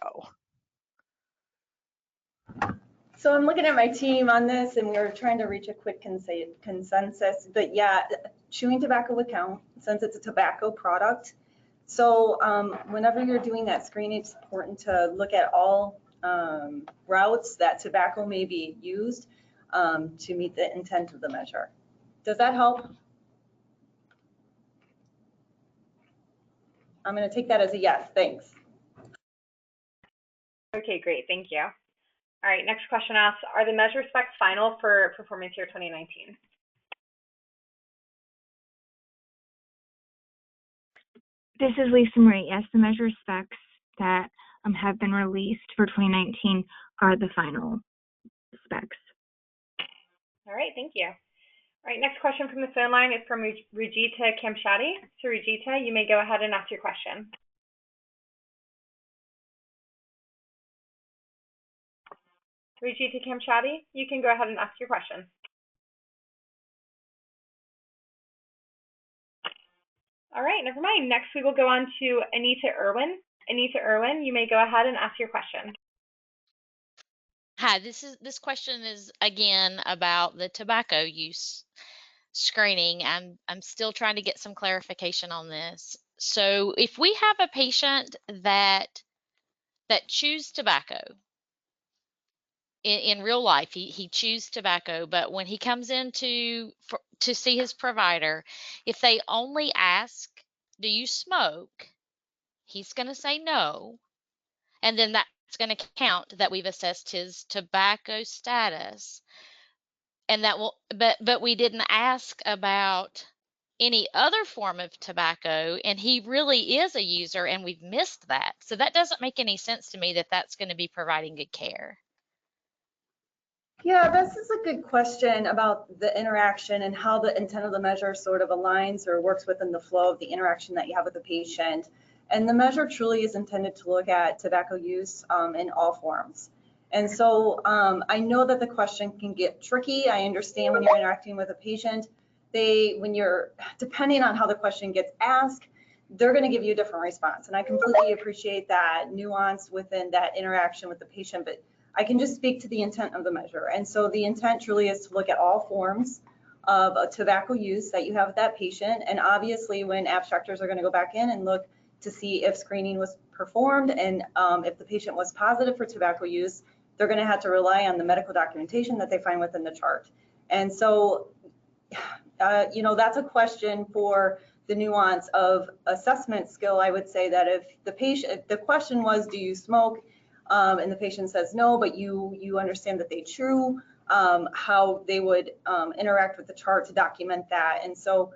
So I'm looking at my team on this, and we were trying to reach a quick consensus. But yeah, chewing tobacco would count since it's a tobacco product. So whenever you're doing that screening, it's important to look at all routes that tobacco may be used to meet the intent of the measure. Does that help? I'm going to take that as a yes. Thanks. Okay, great. Thank you. All right, next question asks, are the measure specs final for performance year 2019? This is Lisa Marie. Yes, the measure specs that have been released for 2019 are the final specs. All right, thank you. All right, next question from the phone line is from Rajita Kamshati. So Rajita, you may go ahead and ask your question. Rajita Kamshati, you can go ahead and ask your question. All right, never mind. Next, we will go on to Anita Irwin. Anita Irwin, you may go ahead and ask your question. Hi, this question is again about the tobacco use screening. I'm still trying to get some clarification on this. So if we have a patient that chews tobacco in real life, he chews tobacco, but when he comes in to see his provider, if they only ask, do you smoke? He's going to say no. And then that's going to count that we've assessed his tobacco status. And that will, but we didn't ask about any other form of tobacco, and he really is a user, and we've missed that. So that doesn't make any sense to me that that's going to be providing good care. Yeah, this is a good question about the interaction and how the intent of the measure sort of aligns or works within the flow of the interaction that you have with the patient. And the measure truly is intended to look at tobacco use in all forms. And so I know that the question can get tricky. I understand when you're interacting with a patient, depending on how the question gets asked, they're going to give you a different response. And I completely appreciate that nuance within that interaction with the patient, but I can just speak to the intent of the measure. And so the intent truly is to look at all forms of tobacco use that you have with that patient. And obviously when abstractors are going to go back in and look to see if screening was performed and if the patient was positive for tobacco use, they're going to have to rely on the medical documentation that they find within the chart. And so, that's a question for the nuance of assessment skill. I would say that if the question was, do you smoke? And the patient says no, but you understand that they chew, how they would interact with the chart to document that. And so,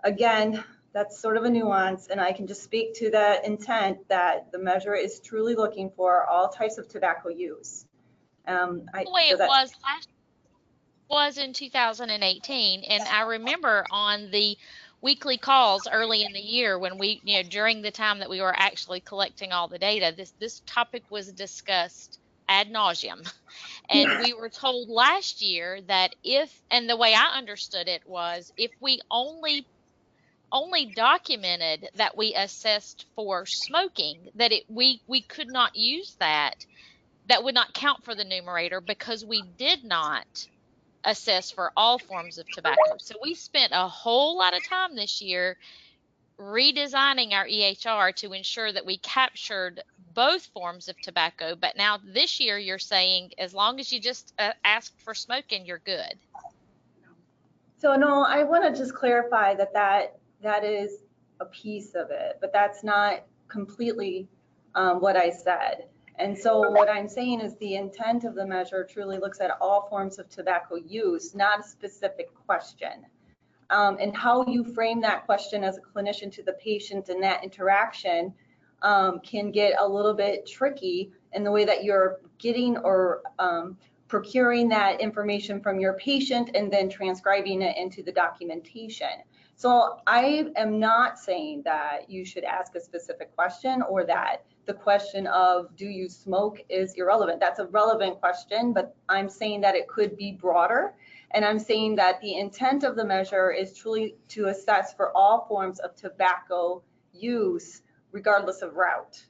again, that's sort of a nuance, and I can just speak to the intent that the measure is truly looking for all types of tobacco use. The way it was in 2018, and I remember on the weekly calls early in the year when we, during the time that we were actually collecting all the data, this topic was discussed ad nauseum. And we were told last year that and the way I understood it was, if we only documented that we assessed for smoking, that we could not use that would not count for the numerator because we did not assess for all forms of tobacco. So we spent a whole lot of time this year redesigning our EHR to ensure that we captured both forms of tobacco. But now this year you're saying as long as you just asked for smoking, you're good. So no, I want to just clarify that is a piece of it, but that's not completely what I said. And so what I'm saying is the intent of the measure truly looks at all forms of tobacco use, not a specific question. And how you frame that question as a clinician to the patient and that interaction can get a little bit tricky in the way that you're getting or procuring that information from your patient and then transcribing it into the documentation. So I am not saying that you should ask a specific question or that the question of do you smoke is irrelevant. That's a relevant question, but I'm saying that it could be broader. And I'm saying that the intent of the measure is truly to assess for all forms of tobacco use, regardless of route.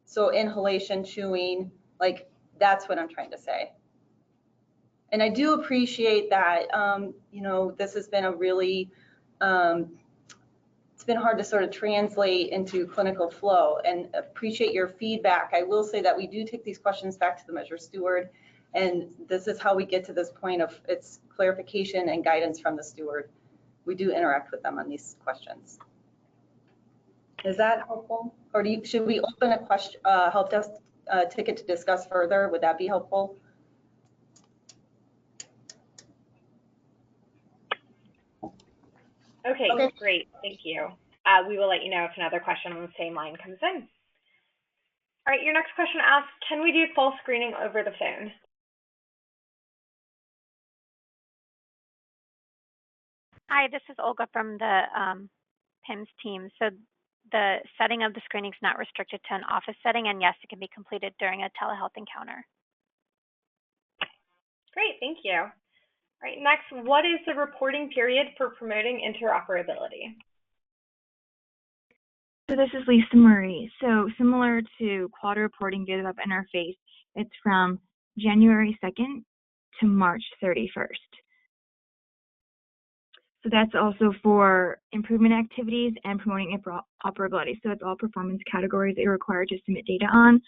So inhalation, chewing, like that's what I'm trying to say. And I do appreciate that, this has been a really, it's been hard to sort of translate into clinical flow, and appreciate your feedback. I will say that we do take these questions back to the measure steward, and this is how we get to this point of its clarification and guidance from the steward. We do interact with them on these questions. Is that helpful? Or should we open a question, help desk ticket to discuss further? Would that be helpful? Okay, great, thank you. We will let you know if another question on the same line comes in. All right, your next question asks, can we do full screening over the phone? Hi, this is Olga from the PIMS team. So the setting of the screening is not restricted to an office setting, and yes, it can be completed during a telehealth encounter. Great, thank you. All right, next, what is the reporting period for promoting interoperability? So this is Lisa Marie. So similar to quality reporting via the web interface, it's from January 2nd to March 31st. So that's also for improvement activities and promoting interoperability. So it's all performance categories that you're required to submit data on.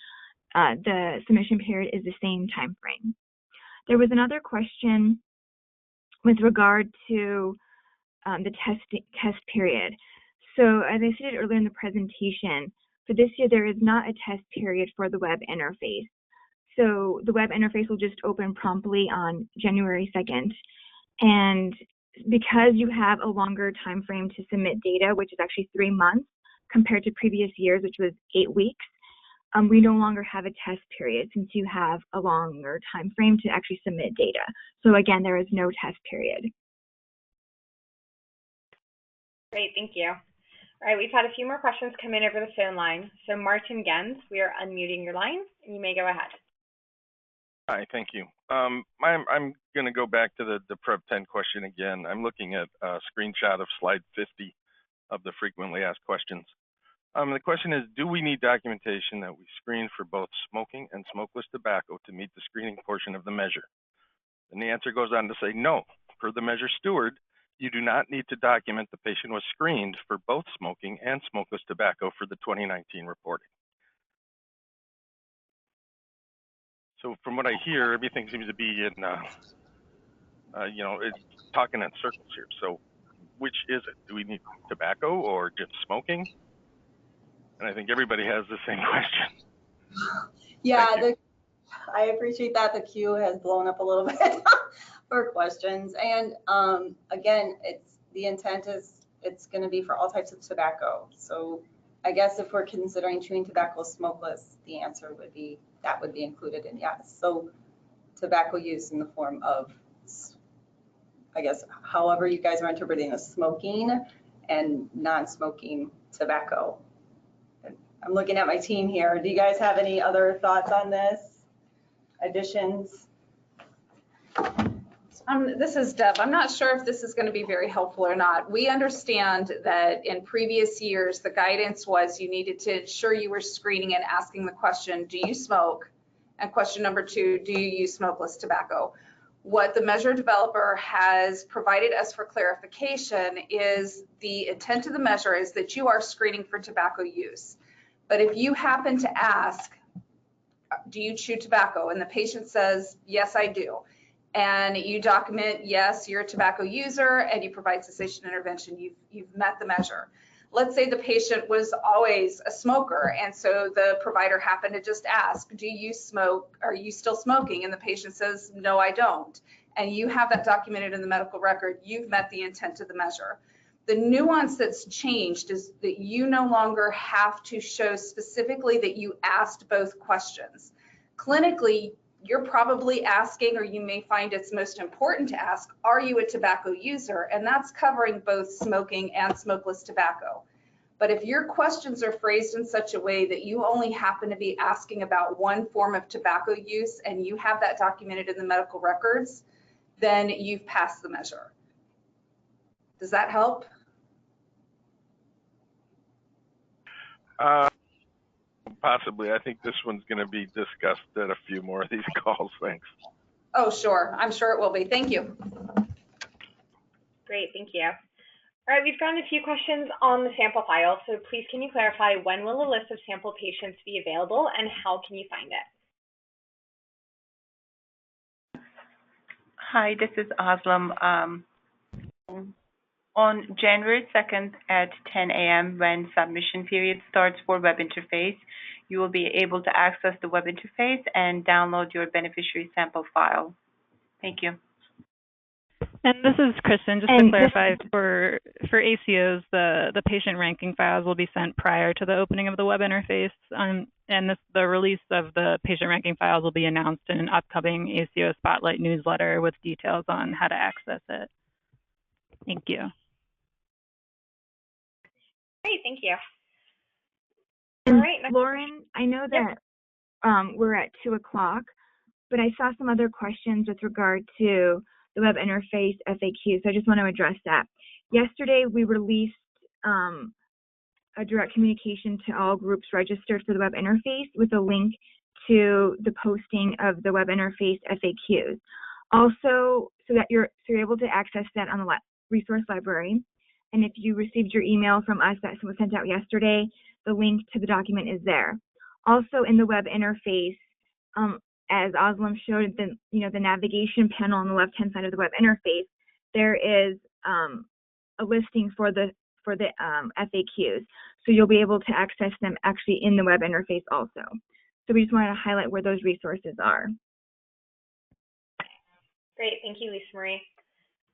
The submission period is the same time frame. There was another question with regard to the test period. So as I stated earlier in the presentation, for this year there is not a test period for the web interface. So the web interface will just open promptly on January 2nd. And because you have a longer time frame to submit data, which is actually 3 months compared to previous years, which was 8 weeks, we no longer have a test period since you have a longer time frame to actually submit data. So again, there is no test period. Great, thank you. All right, we've had a few more questions come in over the phone line. So Martin Gens, we are unmuting your line, and you may go ahead. Hi, thank you. I'm going to go back to the Prep 10 question again. I'm looking at a screenshot of slide 50 of the frequently asked questions. The question is, do we need documentation that we screen for both smoking and smokeless tobacco to meet the screening portion of the measure? And the answer goes on to say no. Per the measure steward, you do not need to document the patient was screened for both smoking and smokeless tobacco for the 2019 reporting. So from what I hear, everything seems to be in, it's talking in circles here. So which is it? Do we need tobacco or just smoking? And I think everybody has the same question. Yeah, I appreciate that. The queue has blown up a little bit for questions. And again, the intent is it's going to be for all types of tobacco. So I guess if we're considering chewing tobacco smokeless, the answer would be that would be included in yes. So tobacco use in the form of, I guess, however you guys are interpreting the smoking and non-smoking tobacco. I'm looking at my team here. Do you guys have any other thoughts on this? Additions? This is Deb. I'm not sure if this is going to be very helpful or not. We understand that in previous years, the guidance was you needed to ensure you were screening and asking the question, do you smoke? And question number 2, do you use smokeless tobacco? What the measure developer has provided us for clarification is the intent of the measure is that you are screening for tobacco use. But if you happen to ask, do you chew tobacco? And the patient says, yes, I do. And you document, yes, you're a tobacco user, and you provide cessation intervention, you've met the measure. Let's say the patient was always a smoker, and so the provider happened to just ask, do you smoke? Are you still smoking? And the patient says, no, I don't. And you have that documented in the medical record, you've met the intent of the measure. The nuance that's changed is that you no longer have to show specifically that you asked both questions. Clinically, you're probably asking, or you may find it's most important to ask, are you a tobacco user? And that's covering both smoking and smokeless tobacco. But if your questions are phrased in such a way that you only happen to be asking about one form of tobacco use and you have that documented in the medical records, then you've passed the measure. Does that help? Possibly. I think this one's going to be discussed at a few more of these calls. Thanks. Oh, sure. I'm sure it will be. Thank you. Great. Thank you. All right, we've gotten a few questions on the sample file, so please can you clarify when will a list of sample patients be available and how can you find it? Hi, this is Aslam. On January 2nd at 10 a.m. when submission period starts for Web Interface, you will be able to access the Web Interface and download your beneficiary sample file. Thank you. And this is Kristen. Just to clarify, for ACOs, the patient ranking files will be sent prior to the opening of the web interface, and the release of the patient ranking files will be announced in an upcoming ACO Spotlight newsletter with details on how to access it. Thank you. Great, thank you. And all right, Lauren, I know that we're at 2 o'clock, but I saw some other questions with regard to the web interface FAQ, so I just want to address that. Yesterday, we released a direct communication to all groups registered for the web interface with a link to the posting of the web interface FAQs. Also, so you're able to access that on the resource library. And if you received your email from us that was sent out yesterday, the link to the document is there. Also, in the web interface, as Aslam showed, the navigation panel on the left-hand side of the web interface, there is a listing for the FAQs. So you'll be able to access them actually in the web interface also. So we just wanted to highlight where those resources are. Great, thank you, Lisa Marie.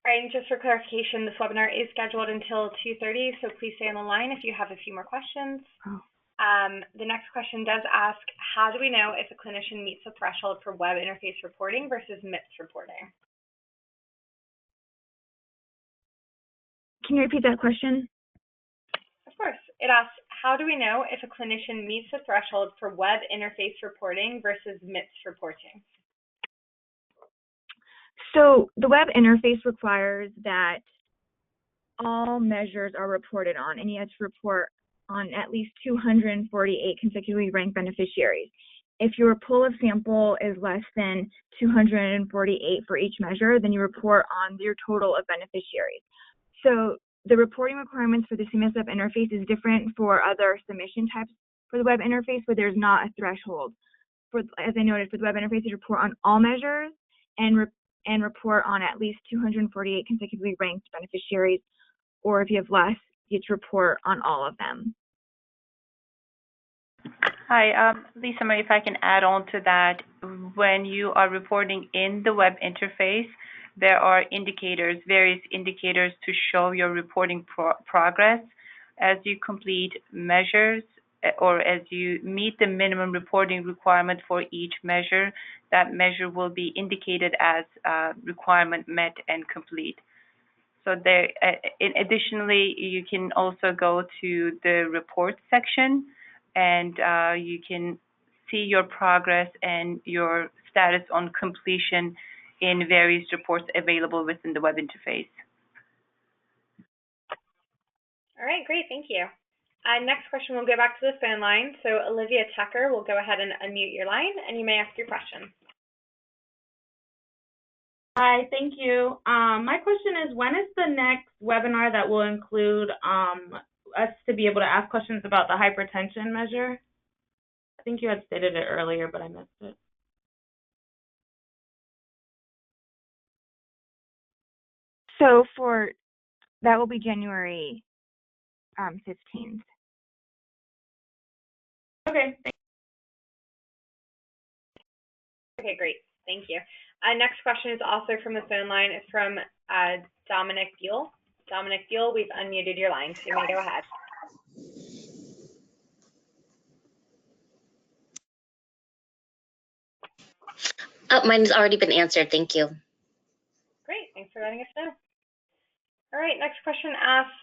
All right, and just for clarification, this webinar is scheduled until 2:30, so please stay on the line if you have a few more questions. The next question does ask, how do we know if a clinician meets the threshold for web interface reporting versus MIPS reporting? Can you repeat that question? Of course. It asks, how do we know if a clinician meets the threshold for web interface reporting versus MIPS reporting? So the web interface requires that all measures are reported on, and you have to report on at least 248 consecutively ranked beneficiaries. If your pool of sample is less than 248 for each measure, then you report on your total of beneficiaries. So the reporting requirements for the CMS Web Interface is different for other submission types for the web interface, where there's not a threshold. As I noted, for the web interface, you report on all measures and report on at least 248 consecutively ranked beneficiaries, or if you have less, you have to report on all of them. Hi, Lisa Marie, if I can add on to that, when you are reporting in the web interface, there are indicators, various indicators to show your reporting progress. As you complete measures or as you meet the minimum reporting requirement for each measure, that measure will be indicated as requirement met and complete. So there, additionally, you can also go to the report section and you can see your progress and your status on completion in various reports available within the web interface. All right, great, thank you. Next question, we'll go back to the phone line. So Olivia Tucker will go ahead and unmute your line, and you may ask your question. Hi, thank you. My question is, when is the next webinar that will include us to be able to ask questions about the hypertension measure? I think you had stated it earlier, but I missed it. So that will be January 15th. Okay. Okay, great. Thank you. Next question is also from the phone line. It's from Dominic Buell. Dominic Buell, we've unmuted your line, so you may go ahead. Oh, mine's already been answered. Thank you. Great. Thanks for letting us know. All right. Next question asks,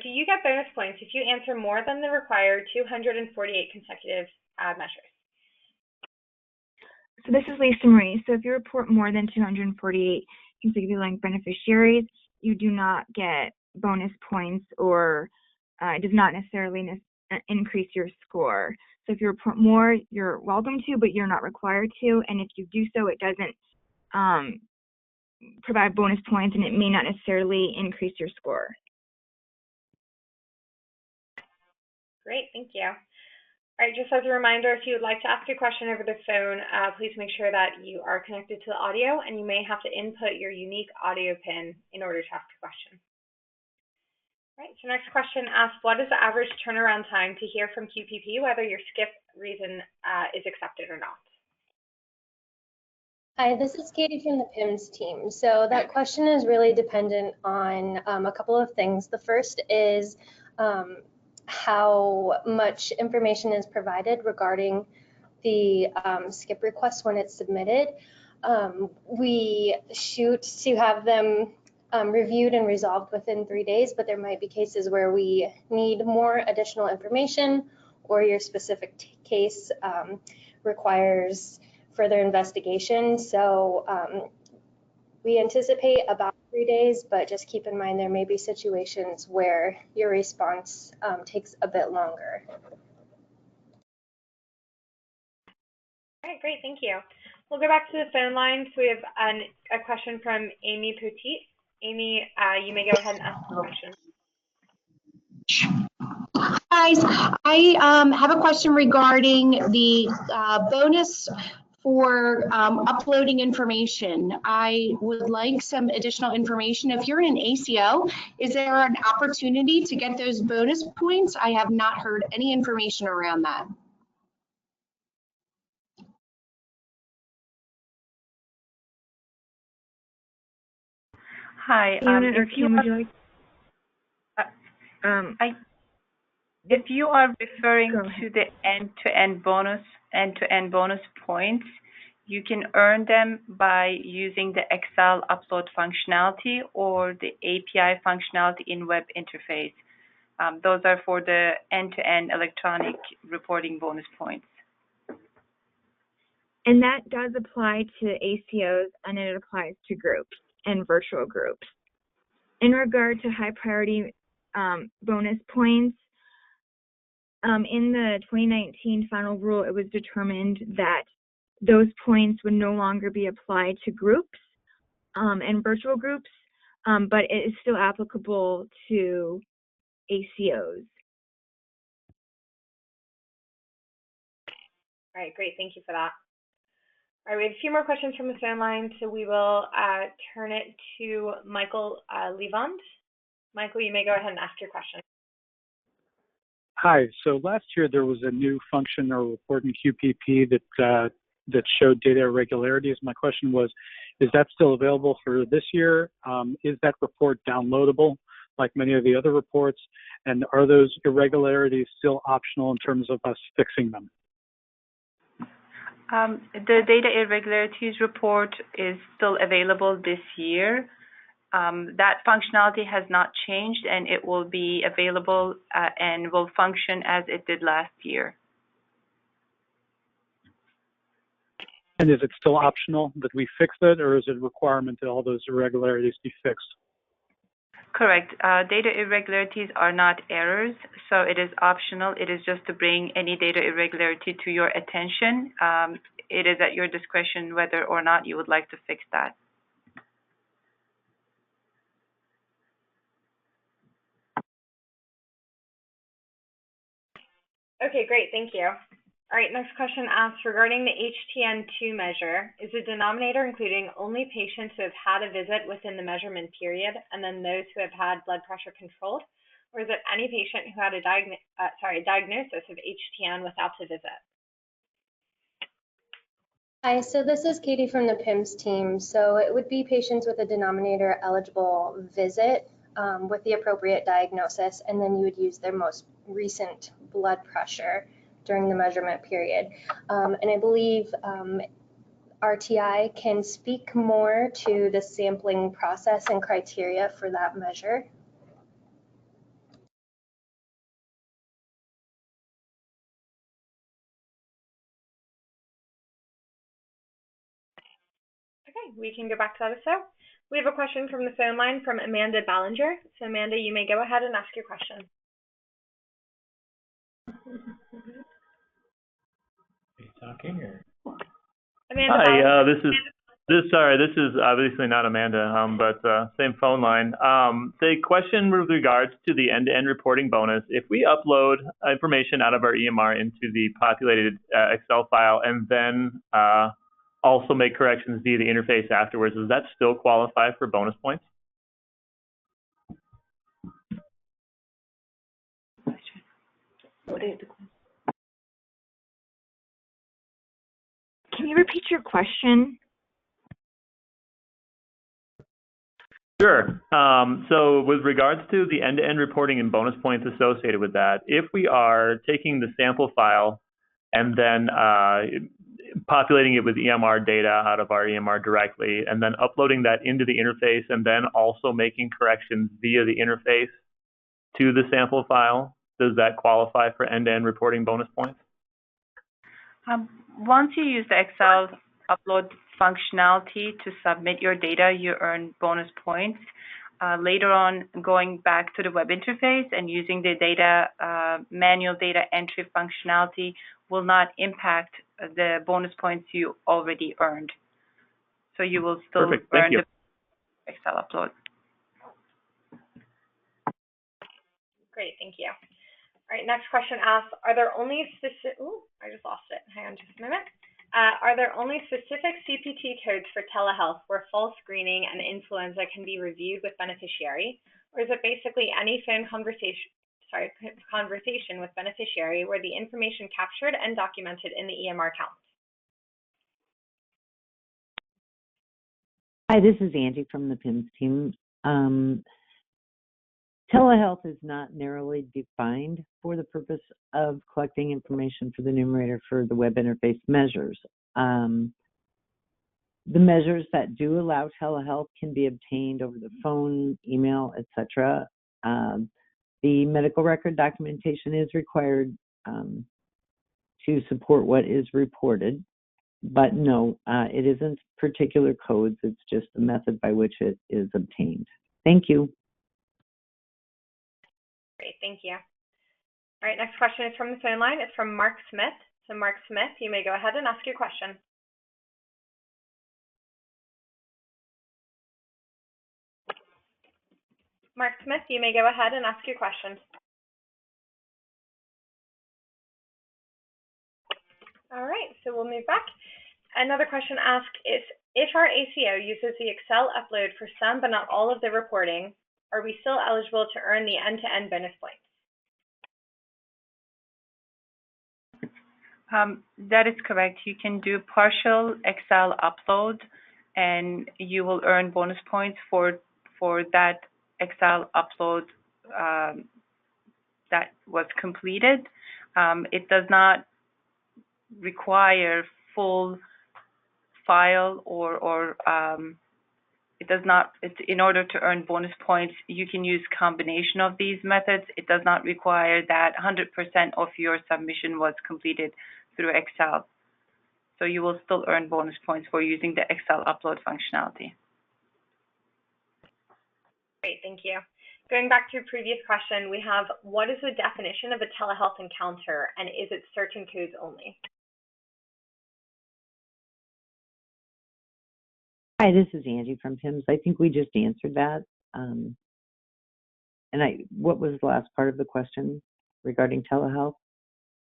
do you get bonus points if you answer more than the required 248 consecutive measures? So this is Lisa Marie. So if you report more than 248 consecutively ranked beneficiaries, you do not get bonus points, or it does not necessarily increase your score. So if you report more, you're welcome to, but you're not required to. And if you do so, it doesn't provide bonus points, and it may not necessarily increase your score. Great, thank you. All right, just as a reminder, if you would like to ask a question over the phone, please make sure that you are connected to the audio, and you may have to input your unique audio PIN in order to ask a question. All right, so next question asks, what is the average turnaround time to hear from QPP whether your skip reason is accepted or not? Hi, this is Katie from the PIMS team. So that question is really dependent on a couple of things. The first is how much information is provided regarding the skip request when it's submitted. We shoot to have them reviewed and resolved within 3 days, but there might be cases where we need more additional information, or your specific case requires further investigation. So we anticipate about 3 days, but just keep in mind there may be situations where your response takes a bit longer. All right, great, thank you. We'll go back to the phone line. So we have a question from Amy Petit. Amy, you may go ahead and ask the question. Guys, I have a question regarding the bonus for uploading information. I would like some additional information. If you're in an ACO, is there an opportunity to get those bonus points? I have not heard any information around that. Hi, if you are referring to the end-to-end bonus points, you can earn them by using the Excel upload functionality or the API functionality in Web Interface. Those are for the end-to-end electronic reporting bonus points. And that does apply to ACOs, and it applies to groups and virtual groups. In regard to high priority bonus points, in the 2019 final rule, it was determined that those points would no longer be applied to groups and virtual groups, but it is still applicable to ACOs. All right, great, thank you for that. All right, we have a few more questions from the phone line, so we will turn it to Michael Levand. Michael, you may go ahead and ask your question. Hi, so last year there was a new function or report in QPP that showed data irregularities. My question was, is that still available for this year? Is that report downloadable like many of the other reports? And are those irregularities still optional in terms of us fixing them? The data irregularities report is still available this year. That functionality has not changed, and it will be available and will function as it did last year. And is it still optional that we fix it, or is it a requirement that all those irregularities be fixed? Correct. Data irregularities are not errors, so it is optional. It is just to bring any data irregularity to your attention. It is at your discretion whether or not you would like to fix that. Okay, great, thank you. All right, next question asks, regarding the HTN2 measure, is the denominator including only patients who have had a visit within the measurement period and then those who have had blood pressure controlled, or is it any patient who had a diagnosis of HTN without the visit? Hi, so this is Katie from the PIMS team. So it would be patients with a denominator eligible visit with the appropriate diagnosis, and then you would use their most recent blood pressure during the measurement period. And I believe RTI can speak more to the sampling process and criteria for that measure. Okay, we can go back to that as so. We have a question from the phone line from Amanda Ballinger. So Amanda, you may go ahead and ask your question. Are you talking or? Amanda Hi, this is This is obviously not Amanda, but same phone line. The question with regards to the end-to-end reporting bonus, if we upload information out of our EMR into the populated Excel file and then also make corrections via the interface afterwards, does that still qualify for bonus points? Can you repeat your question? Sure. So with regards to the end-to-end reporting and bonus points associated with that, if we are taking the sample file and then populating it with EMR data out of our EMR directly, and then uploading that into the interface, and then also making corrections via the interface to the sample file, does that qualify for end-to-end reporting bonus points? Once you use the Excel upload functionality to submit your data, you earn bonus points. Later on, going back to the web interface and using the data manual data entry functionality will not impact the bonus points you already earned. So you will still earn the Excel upload. Great, thank you. All right, next question asks, are there only specific, I just lost it. Hang on just a minute. Are there only specific CPT codes for telehealth where full screening and influenza can be reviewed with beneficiary? Or is it basically any phone conversation with beneficiary where the information captured and documented in the EMR counts? Hi, this is Angie from the PIMS team. Telehealth is not narrowly defined for the purpose of collecting information for the numerator for the web interface measures. The measures that do allow telehealth can be obtained over the phone, email, etc. The medical record documentation is required to support what is reported, but no, it isn't particular codes, it's just the method by which it is obtained. Thank you. Great, thank you. All right, next question is from the phone line. It's from Mark Smith. So Mark Smith, you may go ahead and ask your question. Mark Smith, you may go ahead and ask your question. All right, so we'll move back. Another question asked is, if our ACO uses the Excel upload for some but not all of the reporting, are we still eligible to earn the end-to-end bonus points? That is correct. You can do partial Excel upload and you will earn bonus points for that Excel upload that was completed. It does not require full file or it does not, in order to earn bonus points, you can use combination of these methods. It does not require that 100% of your submission was completed through Excel. So you will still earn bonus points for using the Excel upload functionality. Great, thank you. Going back to a previous question, we have, what is the definition of a telehealth encounter, and is it certain codes only? Hi, this is Angie from PIMS. I think we just answered that. What was the last part of the question regarding telehealth?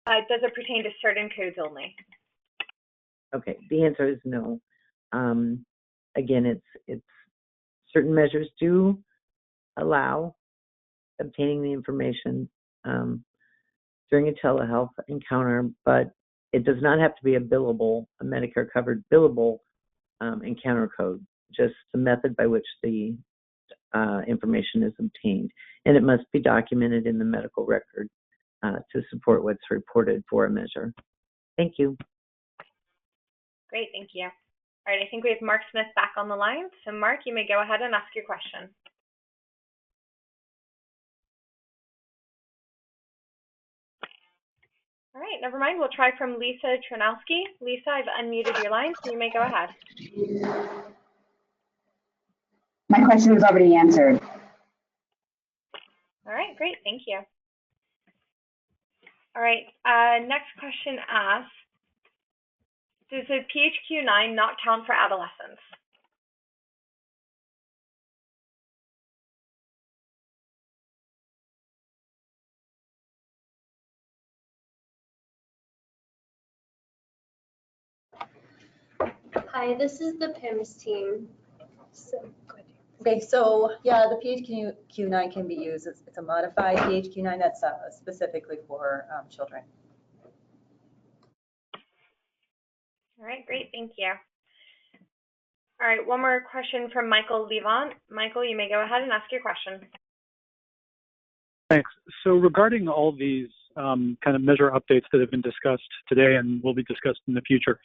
Does it pertain to certain codes only? Okay, the answer is no. Again, it's certain measures do allow obtaining the information during a telehealth encounter, but it does not have to be a Medicare covered billable encounter code, just the method by which the information is obtained. And it must be documented in the medical record to support what's reported for a measure. Thank you. Great, thank you. All right, I think we have Mark Smith back on the line. So Mark, you may go ahead and ask your question. All right, never mind. We'll try from Lisa Tronowski. Lisa, I've unmuted your line, so you may go ahead. My question was already answered. All right, great, thank you. All right, next question asks, Does the PHQ-9 not count for adolescents? Hi, this is the PIMS team. Okay, so yeah, the PHQ-9 can be used. It's a modified PHQ-9 that's specifically for children. All right, great, thank you. All right, one more question from Michael Levant. Michael, you may go ahead and ask your question. Thanks. So regarding all these kind of measure updates that have been discussed today and will be discussed in the future,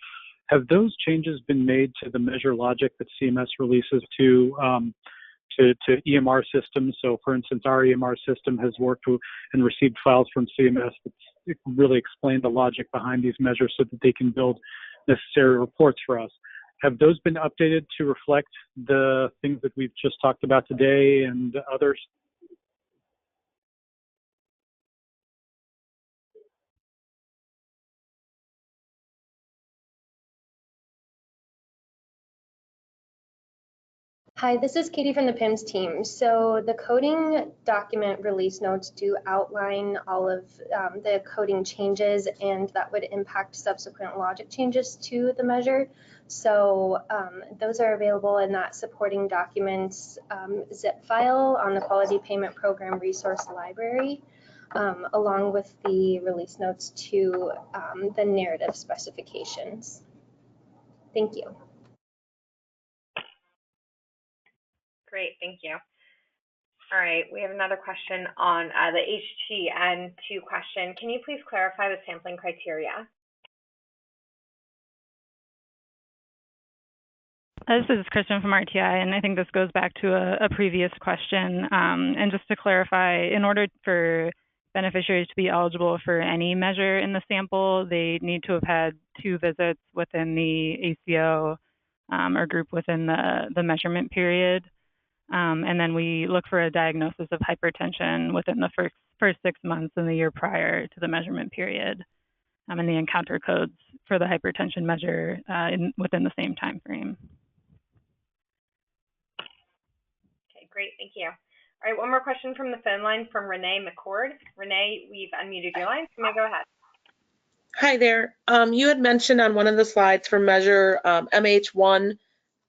have those changes been made to the measure logic that CMS releases to EMR systems? So for instance, our EMR system has worked and received files from CMS that really explain the logic behind these measures so that they can build necessary reports for us. Have those been updated to reflect the things that we've just talked about today and others? Hi, this is Katie from the PIMS team. So the coding document release notes do outline all of the coding changes, and that would impact subsequent logic changes to the measure. So those are available in that supporting documents zip file on the Quality Payment Program Resource Library, along with the release notes to the narrative specifications. Thank you. Great, thank you. All right, we have another question on the HTN2 question. Can you please clarify the sampling criteria? This is Kristen from RTI, and I think this goes back to a previous question. And just to clarify, in order for beneficiaries to be eligible for any measure in the sample, they need to have had 2 visits within the ACO or group within the measurement period. And then we look for a diagnosis of hypertension within the first 6 months in the year prior to the measurement period, and the encounter codes for the hypertension measure within the same time frame. Okay, great, thank you. All right, one more question from the phone line from Renee McCord. Renee, we've unmuted your line, so you may go ahead. Hi there. You had mentioned on one of the slides for measure MH1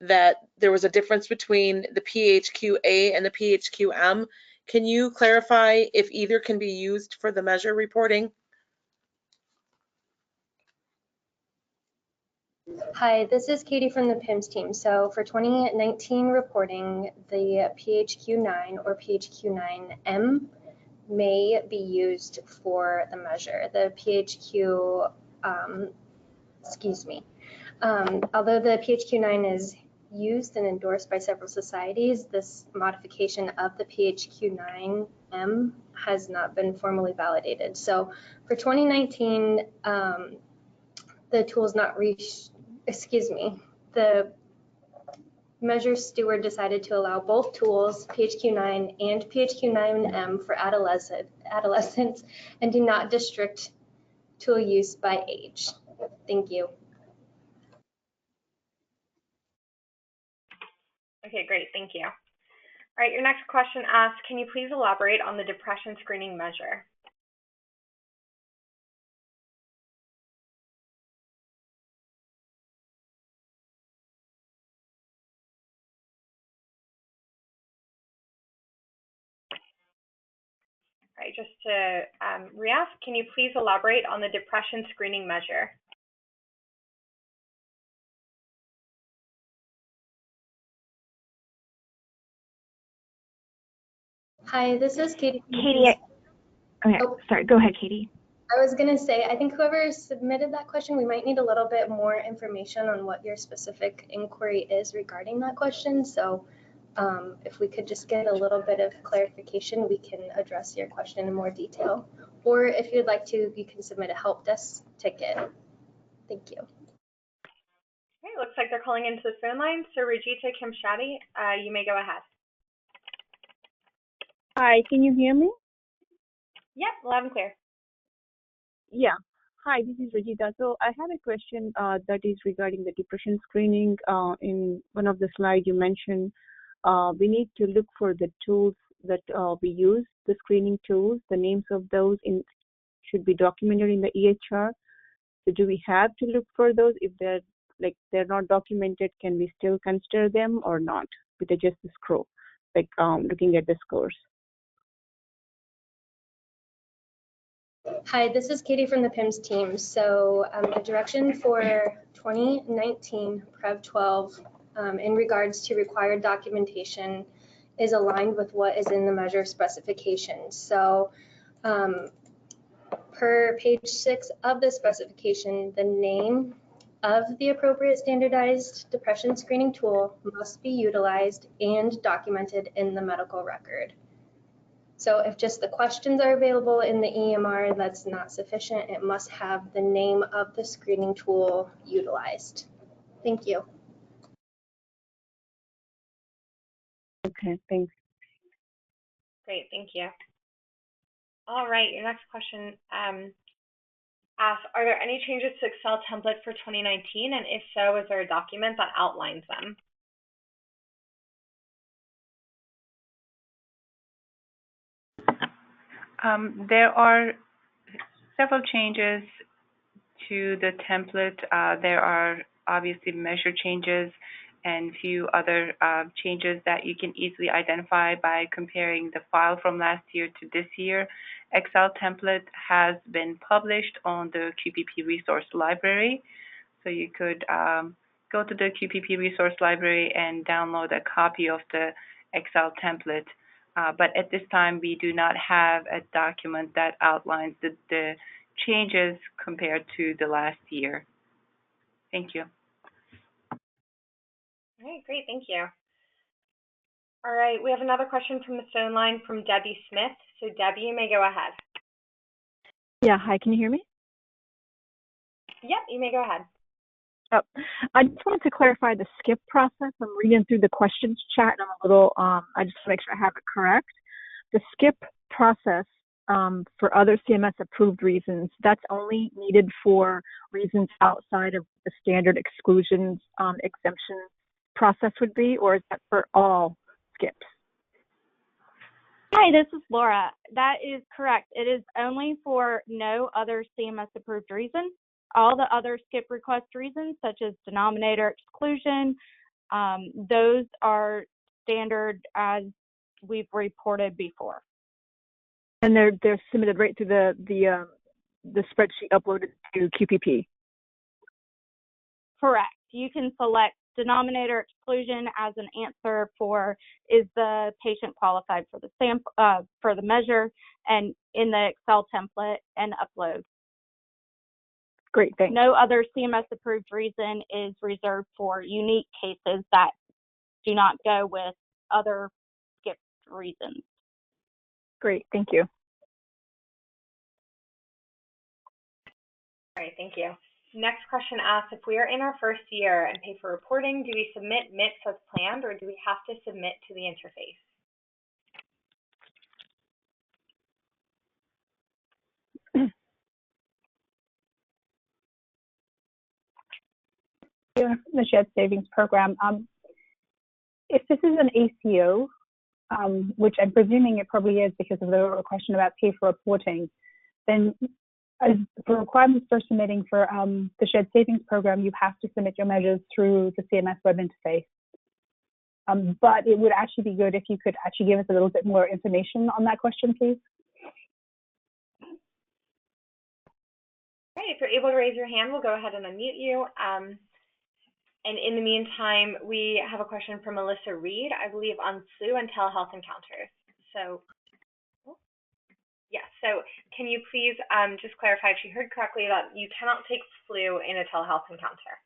that there was a difference between the PHQ-A and the PHQ-M. Can you clarify if either can be used for the measure reporting? Hi, this is Katie from the PIMS team. So for 2019 reporting, the PHQ-9 or PHQ-9M may be used for the measure. The PHQ, although the PHQ-9 is used and endorsed by several societies, this modification of the PHQ-9M has not been formally validated. So for 2019, the tool's not the measure steward decided to allow both tools, PHQ-9 and PHQ-9M, for adolescents and do not restrict tool use by age. Thank you. Okay, great, thank you. All right, your next question asks, can you please elaborate on the depression screening measure? All right, just to re-ask, can you please elaborate on the depression screening measure? Hi, this is Katie. Katie, sorry, go ahead, Katie. I was going to say, I think whoever submitted that question, we might need a little bit more information on what your specific inquiry is regarding that question. So if we could just get a little bit of clarification, we can address your question in more detail. Or if you'd like to, you can submit a help desk ticket. Thank you. Okay, looks like they're calling into the phone line. So Rajita Kimshati, you may go ahead. Hi, can you hear me? Yep, loud and clear. Yeah. Hi, this is Rajita. So I have a question that is regarding the depression screening. In one of the slides you mentioned we need to look for the tools that we use, the screening tools. The names of those should be documented in the EHR. So do we have to look for those? If they're not documented, can we still consider them or not with just the scroll, looking at the scores? Hi, this is Katie from the PIMS team. So the direction for 2019 Prev 12 in regards to required documentation is aligned with what is in the measure specifications. So per page 6 of the specification, the name of the appropriate standardized depression screening tool must be utilized and documented in the medical record. So if just the questions are available in the EMR, that's not sufficient. It must have the name of the screening tool utilized. Thank you. Okay, thanks. Great, thank you. All right, your next question asks, are there any changes to Excel template for 2019? And if so, is there a document that outlines them? There are several changes to the template. There are obviously measure changes and a few other changes that you can easily identify by comparing the file from last year to this year. Excel template has been published on the QPP resource library. So you could go to the QPP resource library and download a copy of the Excel template. But at this time, we do not have a document that outlines the changes compared to the last year. Thank you. All right, great, thank you. All right, we have another question from the phone line from Debbie Smith. So Debbie, you may go ahead. Yeah, hi, can you hear me? Yep, you may go ahead. Oh, I just wanted to clarify the skip process. I'm reading through the questions chat and I'm a little, I just want to make sure I have it correct. The skip process for other CMS approved reasons, that's only needed for reasons outside of the standard exclusions exemption process would be, or is that for all skips? Hi, this is Laura. That is correct. It is only for no other CMS approved reason. All the other skip request reasons, such as denominator exclusion, those are standard as we've reported before. And they're submitted right through the spreadsheet uploaded to QPP. Correct. You can select denominator exclusion as an answer for is the patient qualified for the sample for the measure, and in the Excel template and upload. Great, thanks. No other CMS approved reason is reserved for unique cases that do not go with other skipped reasons. Great, thank you. All right, thank you. Next question asks, if we are in our first year and pay for reporting, do we submit MIPS as planned, or do we have to submit to the interface? The Shared Savings Program. If this is an ACO, which I'm presuming it probably is because of the question about pay for reporting, then as for requirements for submitting for the Shared Savings Program, you have to submit your measures through the CMS Web Interface. But it would actually be good if you could actually give us a little bit more information on that question, please. All right, if you're able to raise your hand, we'll go ahead and unmute you. And in the meantime, we have a question from Melissa Reed, I believe, on flu and telehealth encounters. So, yes, so can you please just clarify if she heard correctly that you cannot take flu in a telehealth encounter?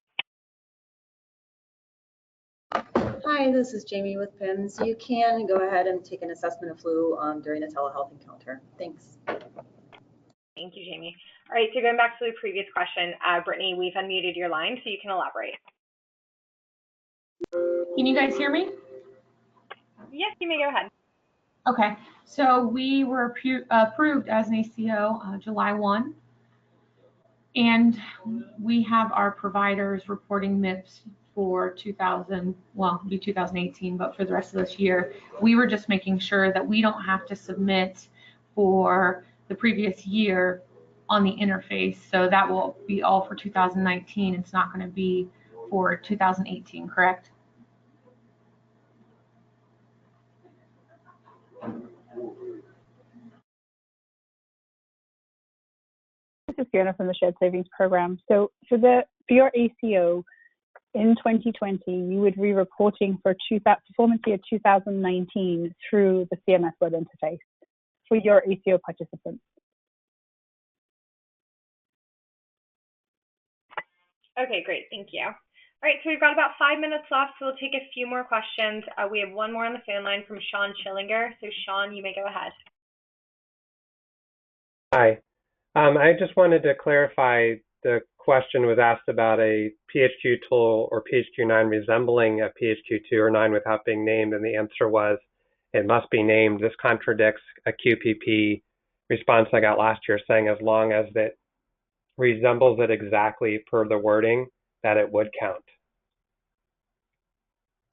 Hi, this is Jamie with PIMS. You can go ahead and take an assessment of flu during a telehealth encounter. Thanks. Thank you, Jamie. All right, so going back to the previous question, Brittany, we've unmuted your line, so you can elaborate. Can you guys hear me? Yes, you may go ahead. Okay, so we were approved as an ACO July 1. And we have our providers reporting MIPS for 2018, but for the rest of this year, we were just making sure that we don't have to submit for the previous year on the interface. So that will be all for 2019. It's not going to be for 2018, correct? This is Fiona from the Shared Savings Program. So for your ACO in 2020, you would be reporting for performance year 2019 through the CMS Web Interface for your ACO participants. Okay, great, thank you. All right, so we've got about 5 minutes left, so we'll take a few more questions. We have one more on the phone line from Sean Schillinger. So Sean, you may go ahead. Hi, I just wanted to clarify, the question was asked about a PHQ tool or PHQ-9 resembling a PHQ-2 or 9 without being named, and the answer was it must be named. This contradicts a QPP response I got last year saying as long as it resembles it exactly per the wording, that it would count.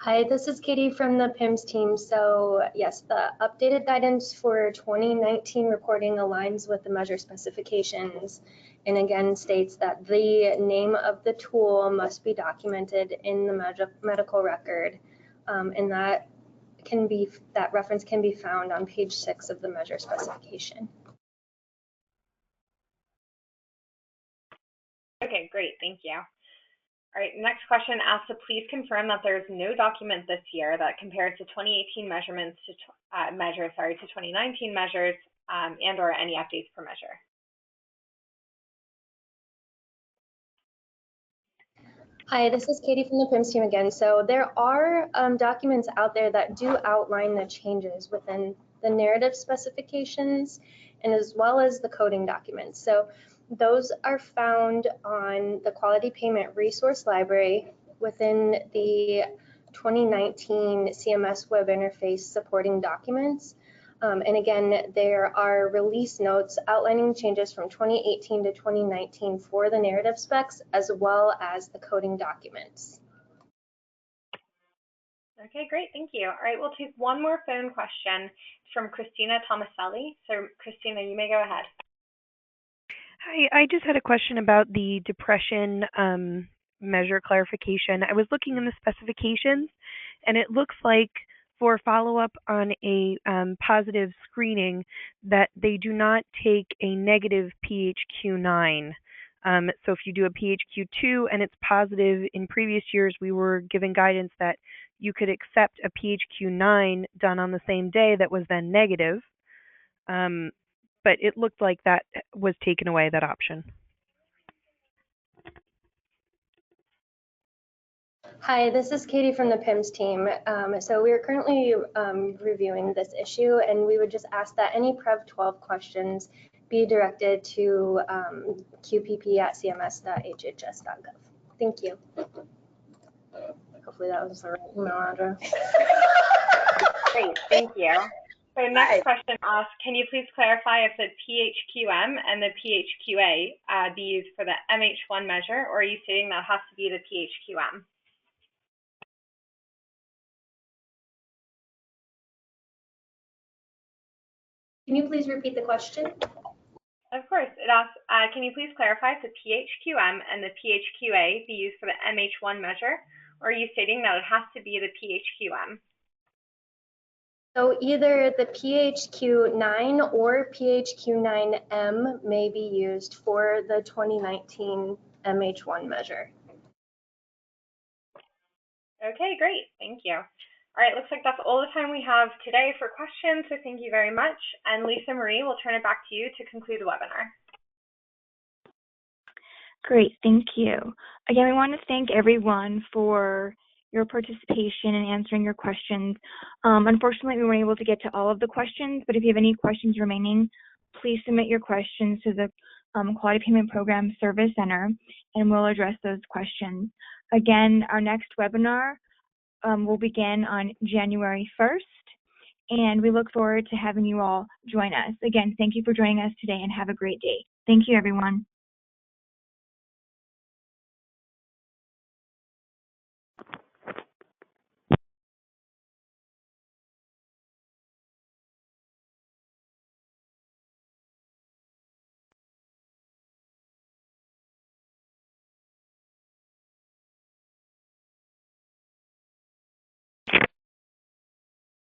Hi, this is Katie from the PIMS team. So yes, the updated guidance for 2019 reporting aligns with the measure specifications, and again states that the name of the tool must be documented in the medical record, and that reference can be found on page 6 of the measure specification. Okay, great, thank you. All right, next question asks to please confirm that there is no document this year that compares the 2018 measurements to 2019 measures and or any updates per measure. Hi, this is Katie from the PIMS team again. So there are documents out there that do outline the changes within the narrative specifications and as well as the coding documents. So those are found on the Quality Payment Resource Library within the 2019 CMS Web Interface supporting documents. And again, there are release notes outlining changes from 2018 to 2019 for the narrative specs as well as the coding documents. Okay, great, thank you. All right, we'll take one more phone question from Christina Tomaselli. So Christina, you may go ahead. Hi, I just had a question about the depression measure clarification. I was looking in the specifications, and it looks like for follow-up on a positive screening that they do not take a negative PHQ-9. So if you do a PHQ-2 and it's positive, in previous years we were given guidance that you could accept a PHQ-9 done on the same day that was then negative. But it looked like that was taken away, that option. Hi, this is Katie from the PIMS team. So we are currently reviewing this issue, and we would just ask that any Prev 12 questions be directed to qpp@cms.hhs.gov. Thank you. Hopefully that was the right email address. Great, thank you. So next question asks, can you please clarify if the PHQM and the PHQA be used for the MH1 measure, or are you stating that has to be the PHQM? Can you please repeat the question? Of course, it asks, can you please clarify if the PHQM and the PHQA be used for the MH1 measure, or are you stating that it has to be the PHQM? So either the PHQ-9 or PHQ-9M may be used for the 2019 MH1 measure. Okay, great, thank you. All right, looks like that's all the time we have today for questions, so thank you very much. And Lisa Marie, we'll turn it back to you to conclude the webinar. Great, thank you. Again, we want to thank everyone for your participation and answering your questions. Unfortunately, we weren't able to get to all of the questions, but if you have any questions remaining, please submit your questions to the Quality Payment Program Service Center, and we'll address those questions. Again, our next webinar will begin on January 1st, and we look forward to having you all join us. Again, thank you for joining us today, and have a great day. Thank you, everyone.